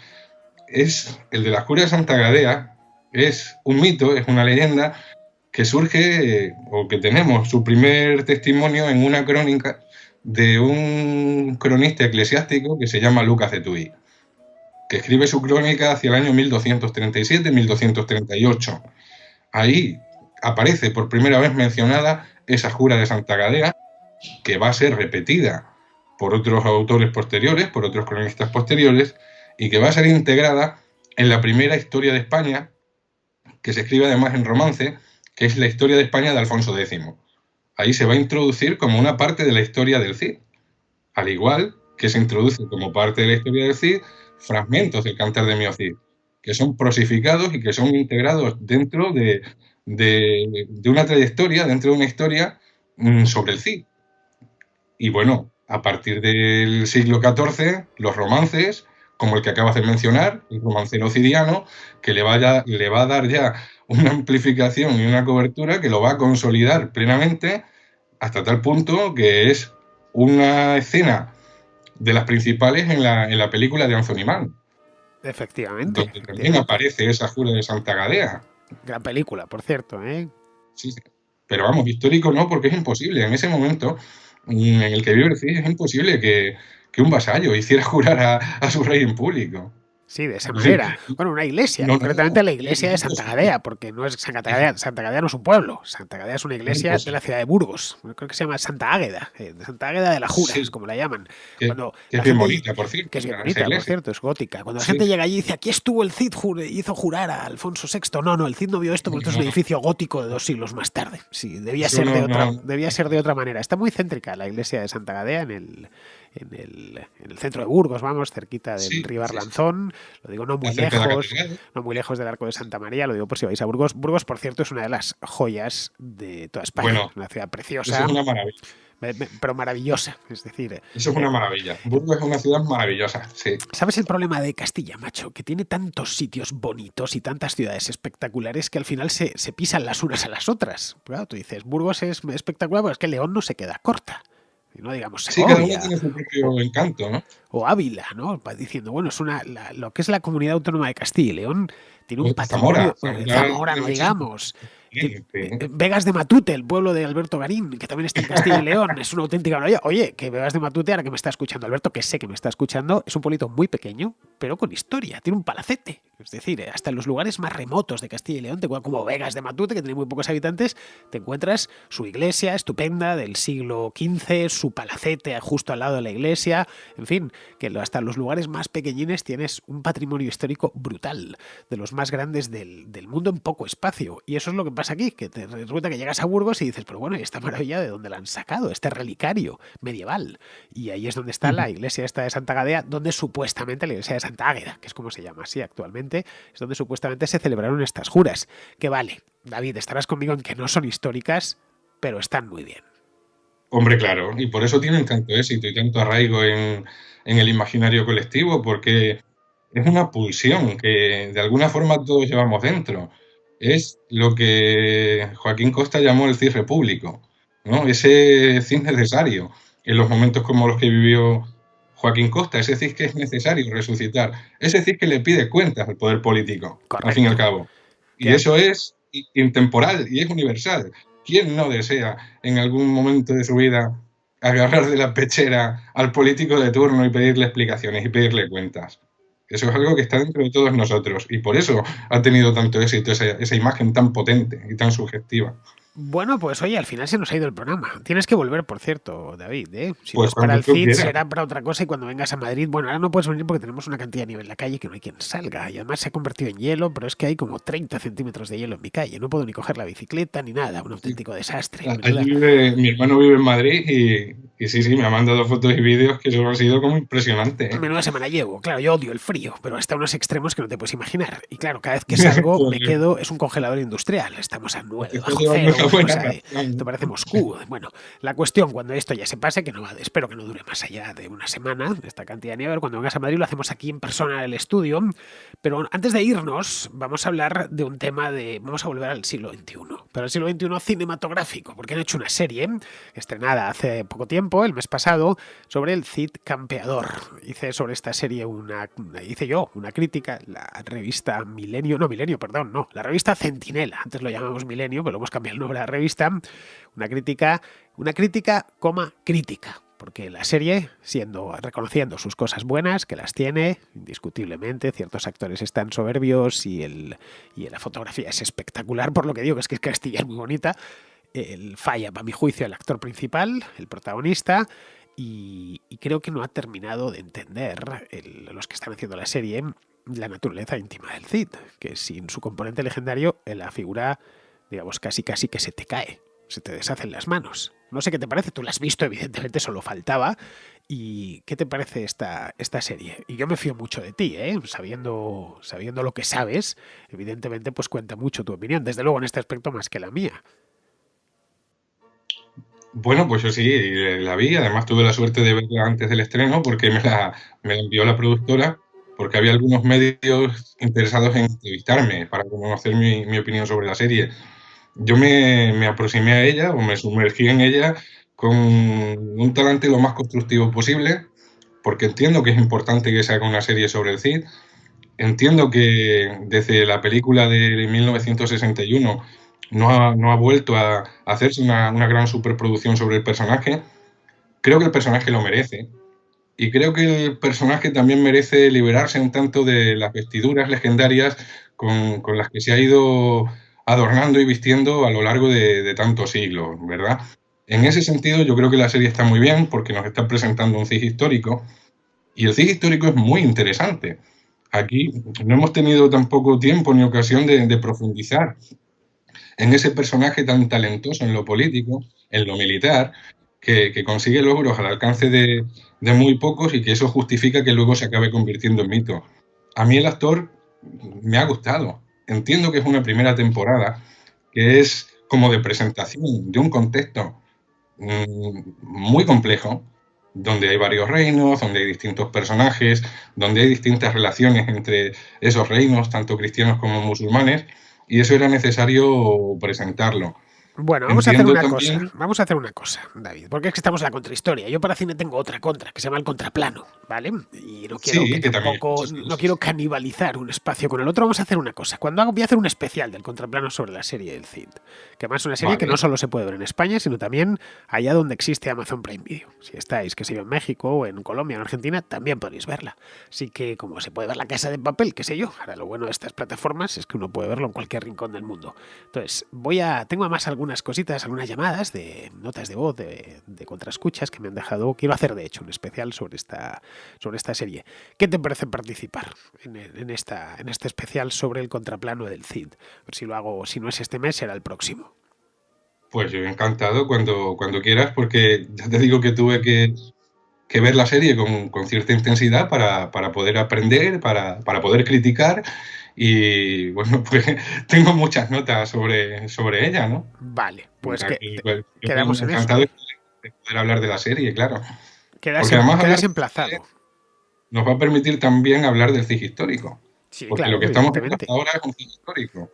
S3: Es el de la Jura de Santa Gadea, es un mito, es una leyenda que surge, o que tenemos su primer testimonio en una crónica de un cronista eclesiástico que se llama Lucas de Tuy, que escribe su crónica hacia el año 1237-1238. Ahí aparece por primera vez mencionada esa Jura de Santa Gadea, que va a ser repetida por otros autores posteriores, por otros cronistas posteriores, y que va a ser integrada en la primera historia de España, que se escribe además en romance, que es la historia de España de Alfonso X. Ahí se va a introducir como una parte de la historia del Cid, al igual que se introduce como parte de la historia del Cid fragmentos del Cantar de mío Cid, que son prosificados y que son integrados dentro de una trayectoria, dentro de una historia sobre el Cid. Y bueno, a partir del siglo XIV, los romances como el que acabas de mencionar, el romancero ocidiano, que le va a dar ya una amplificación y una cobertura que lo va a consolidar plenamente hasta tal punto que es una escena de las principales en la película de Anthony Mann.
S2: Efectivamente.
S3: Donde también aparece esa jura de Santa Gadea.
S2: Gran película, por cierto, ¿eh?
S3: Sí, pero vamos, histórico no, porque es imposible. En ese momento en el que vive el Cid es imposible que un vasallo hiciera jurar a su rey en público.
S2: Sí, de esa manera. Bueno, una iglesia, concretamente la iglesia de Santa Gadea, porque no es Santa Gadea no es un pueblo. Santa Gadea es una iglesia de la ciudad de Burgos. Creo que se llama Santa Águeda, Santa Águeda de la Jura, es como la llaman.
S3: Que es bien bonita, por cierto.
S2: Que es bien bonita, por cierto, es gótica. Cuando la gente llega allí y dice, aquí estuvo el Cid, hizo jurar a Alfonso VI. No, el Cid no vio esto porque esto es un edificio gótico de 2 siglos más tarde. Sí, debía ser de otra manera. Está muy céntrica la iglesia de Santa Gadea en el centro de Burgos, vamos, cerquita del río Arlanzón. Lo digo no muy lejos del Arco de Santa María, lo digo por si vais a Burgos. Burgos, por cierto, es una de las joyas de toda España.
S3: Bueno,
S2: una ciudad preciosa.
S3: Eso es una maravilla.
S2: Pero maravillosa, es decir...
S3: Eso es una maravilla. Burgos es una ciudad maravillosa, sí.
S2: ¿Sabes el problema de Castilla, macho? Que tiene tantos sitios bonitos y tantas ciudades espectaculares que al final se pisan las unas a las otras. Claro, tú dices, Burgos es espectacular, pero es que León no se queda corta. No digamos Segovia.
S3: Sí, cada uno tiene su propio encanto, ¿no?
S2: O Ávila, ¿no? Va diciendo, bueno, es lo que es la comunidad autónoma de Castilla y León tiene un patrimonio. Zamora, no digamos. Vegas de Matute, el pueblo de Alberto Garín, que también está en Castilla y León, es una auténtica maravilla. Oye, que Vegas de Matute, ahora que me está escuchando Alberto, que sé que me está escuchando, es un pueblito muy pequeño, pero con historia, tiene un palacete. Es decir, hasta en los lugares más remotos de Castilla y León, como Vegas de Matute, que tiene muy pocos habitantes, te encuentras su iglesia estupenda del siglo XV, su palacete justo al lado de la iglesia, en fin, que hasta en los lugares más pequeñines tienes un patrimonio histórico brutal, de los más grandes del mundo en poco espacio. Y eso es lo que pasa aquí, que te resulta que llegas a Burgos y dices, pero bueno, ¿y esta maravilla de dónde la han sacado? Este relicario medieval. Y ahí es donde está la iglesia esta de Santa Gadea, donde supuestamente la iglesia de Santa Águeda, que es como se llama así actualmente, es donde supuestamente se celebraron estas juras. Que vale, David, estarás conmigo en que no son históricas, pero están muy bien.
S3: Hombre, claro, y por eso tienen tanto éxito y tanto arraigo en el imaginario colectivo, porque es una pulsión que de alguna forma todos llevamos dentro. Es lo que Joaquín Costa llamó el Cid repúblico, ¿no? Ese Cid necesario en los momentos como los que vivió Joaquín Costa, ese Cid que es necesario resucitar, ese Cid que le pide cuentas al poder político,
S2: correcto,
S3: al fin y al cabo. Y eso es intemporal y es universal. ¿Quién no desea en algún momento de su vida agarrar de la pechera al político de turno y pedirle explicaciones y pedirle cuentas? Eso es algo que está dentro de todos nosotros y por eso ha tenido tanto éxito esa imagen tan potente y tan sugestiva.
S2: Bueno, pues oye, al final se nos ha ido el programa. Tienes que volver, por cierto, David, ¿eh? Si
S3: pues
S2: no es para el Cid, será para otra cosa y cuando vengas a Madrid, bueno, ahora no puedes venir porque tenemos una cantidad de nieve en la calle que no hay quien salga y además se ha convertido en hielo, pero es que hay como 30 centímetros de hielo en mi calle. No puedo ni coger la bicicleta ni nada, un auténtico desastre.
S3: Mi hermano vive en Madrid y sí, me ha mandado fotos y vídeos que eso ha sido como impresionante, ¿eh?
S2: Menuda semana llevo. Claro, yo odio el frío, pero hasta unos extremos que no te puedes imaginar. Y claro, cada vez que salgo me quedo, es un congelador industrial. Estamos a 9 bajo cero. Esto parece Moscú. Bueno, la cuestión, cuando esto ya se pase, que no espero que no dure más allá de una semana, esta cantidad de nieve, cuando vengas a Madrid lo hacemos aquí en persona en el estudio. Pero antes de irnos, vamos a hablar de un tema vamos a volver al siglo XXI. Pero al siglo XXI cinematográfico, porque han hecho una serie estrenada hace poco tiempo, el mes pasado, sobre el Cid campeador. Hice sobre esta serie una crítica, la revista la revista Centinela. Antes lo llamamos Milenio, pero lo hemos cambiado el nombre a la revista. Una crítica, crítica, porque la serie, reconociendo sus cosas buenas, que las tiene, indiscutiblemente, ciertos actores están soberbios y la fotografía es espectacular, por lo que digo, que es Castilla es muy bonita, falla, para mi juicio, el actor principal, el protagonista, y creo que no ha terminado de entender los que están haciendo la serie la naturaleza íntima del Cid, que sin su componente legendario, la figura, digamos, casi que se te cae, se te deshacen las manos. No sé qué te parece, tú la has visto, evidentemente, solo faltaba. ¿Y qué te parece esta serie? Y yo me fío mucho de ti, ¿eh? Sabiendo lo que sabes, evidentemente, pues cuenta mucho tu opinión, desde luego en este aspecto más que la mía.
S3: Bueno, pues yo sí, la vi, además tuve la suerte de verla antes del estreno porque me la envió la productora, porque había algunos medios interesados en entrevistarme para conocer mi opinión sobre la serie. Yo me aproximé a ella o me sumergí en ella con un talante lo más constructivo posible, porque entiendo que es importante que se haga una serie sobre el Cid. Entiendo que desde la película de 1961 no ha vuelto a hacerse una gran superproducción sobre el personaje. Creo que el personaje lo merece. Y creo que el personaje también merece liberarse un tanto de las vestiduras legendarias con las que se ha ido adornando y vistiendo a lo largo de tantos siglos, ¿verdad? En ese sentido, yo creo que la serie está muy bien porque nos está presentando un Cid histórico, y el Cid histórico es muy interesante. Aquí no hemos tenido tampoco tiempo ni ocasión de profundizar en ese personaje tan talentoso en lo político, en lo militar, que consigue logros al alcance de muy pocos y que eso justifica que luego se acabe convirtiendo en mito. A mí el actor me ha gustado. Entiendo que es una primera temporada que es como de presentación de un contexto muy complejo, donde hay varios reinos, donde hay distintos personajes, donde hay distintas relaciones entre esos reinos, tanto cristianos como musulmanes, y eso era necesario presentarlo.
S2: Bueno, vamos a hacer una cosa, David, porque es que estamos en la contrahistoria. Yo para cine tengo otra contra, que se llama el contraplano, ¿vale? Y no quiero no quiero canibalizar un espacio con el otro. Vamos a hacer una cosa. Voy a hacer un especial del contraplano sobre la serie del Cid, que además es una serie que no solo se puede ver en España, sino también allá donde existe Amazon Prime Video. Si estáis, que sé yo, en México, o en Colombia, o en Argentina, también podéis verla. Así que, como se puede ver La Casa de Papel, qué sé yo, ahora lo bueno de estas plataformas es que uno puede verlo en cualquier rincón del mundo. Entonces, tengo además algunas cositas, algunas llamadas de notas de voz de contraescuchas que me han dejado. Quiero hacer de hecho un especial sobre esta serie. ¿Qué te parece participar en este especial sobre el contraplano del Cid? A ver si lo hago, si no es este mes, será el próximo.
S3: Pues yo encantado cuando quieras, porque ya te digo que tuve que ver la serie con cierta intensidad para poder aprender, para poder criticar. Y bueno, pues tengo muchas notas sobre ella, ¿no?
S2: Vale, pues
S3: quedamos en encantado de poder hablar de la serie, claro.
S2: Quedas emplazado.
S3: Nos va a permitir también hablar del Cid histórico.
S2: Sí,
S3: porque
S2: claro,
S3: lo que estamos viendo hasta ahora es un Cid histórico.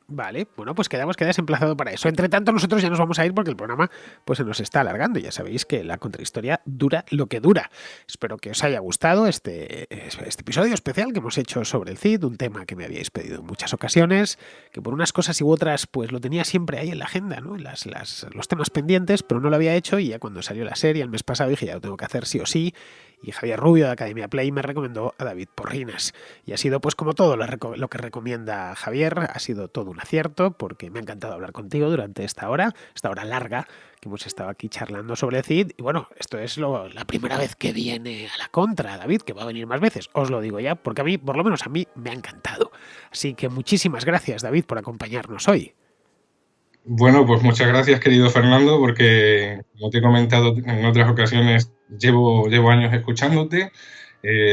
S2: Vale, bueno, pues quedas emplazado para eso. Entre tanto, nosotros ya nos vamos a ir porque el programa pues se nos está alargando. Ya sabéis que la contrahistoria dura lo que dura. Espero que os haya gustado este episodio especial que hemos hecho sobre el Cid, un tema que me habíais pedido en muchas ocasiones, que por unas cosas y otras pues lo tenía siempre ahí en la agenda, ¿no? Los temas pendientes, pero no lo había hecho, y ya cuando salió la serie el mes pasado dije, ya lo tengo que hacer sí o sí. Y Javier Rubio de Academia Play me recomendó a David Porrinas. Y ha sido pues como todo lo que recomienda Javier, ha sido todo un acierto, porque me ha encantado hablar contigo durante esta hora larga que hemos estado aquí charlando sobre el Cid. Y bueno, esto es la primera vez que viene a la contra, David, que va a venir más veces, os lo digo ya, porque a mí, por lo menos a mí, me ha encantado. Así que muchísimas gracias, David, por acompañarnos hoy.
S3: Bueno, pues muchas gracias, querido Fernando, porque como te he comentado en otras ocasiones, llevo años escuchándote.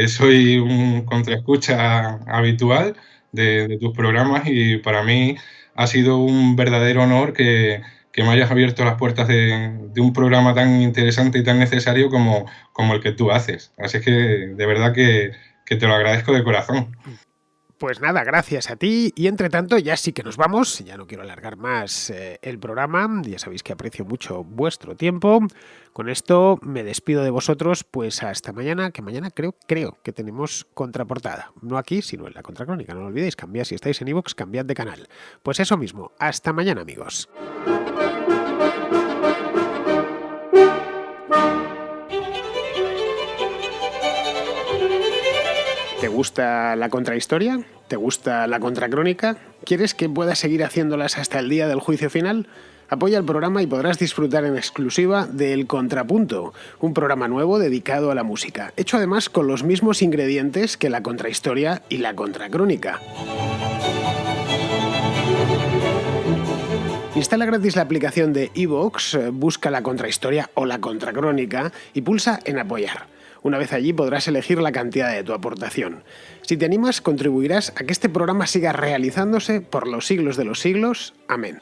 S3: Soy un contraescucha habitual de tus programas, y para mí ha sido un verdadero honor que me hayas abierto las puertas de un programa tan interesante y tan necesario como el que tú haces. Así es que de verdad que te lo agradezco de corazón.
S2: Pues nada, gracias a ti, y entre tanto ya sí que nos vamos, ya no quiero alargar más el programa, ya sabéis que aprecio mucho vuestro tiempo. Con esto me despido de vosotros, pues hasta mañana, que mañana creo que tenemos contraportada, no aquí, sino en la Contracrónica, no lo olvidéis, cambiad, si estáis en iVoox, cambiad de canal. Pues eso mismo, hasta mañana, amigos. ¿Te gusta la contrahistoria? ¿Te gusta la contracrónica? ¿Quieres que pueda seguir haciéndolas hasta el día del juicio final? Apoya el programa y podrás disfrutar en exclusiva de El Contrapunto, un programa nuevo dedicado a la música, hecho además con los mismos ingredientes que la contrahistoria y la contracrónica. Instala gratis la aplicación de iVoox, busca la contrahistoria o la contracrónica y pulsa en apoyar. Una vez allí podrás elegir la cantidad de tu aportación. Si te animas, contribuirás a que este programa siga realizándose por los siglos de los siglos. Amén.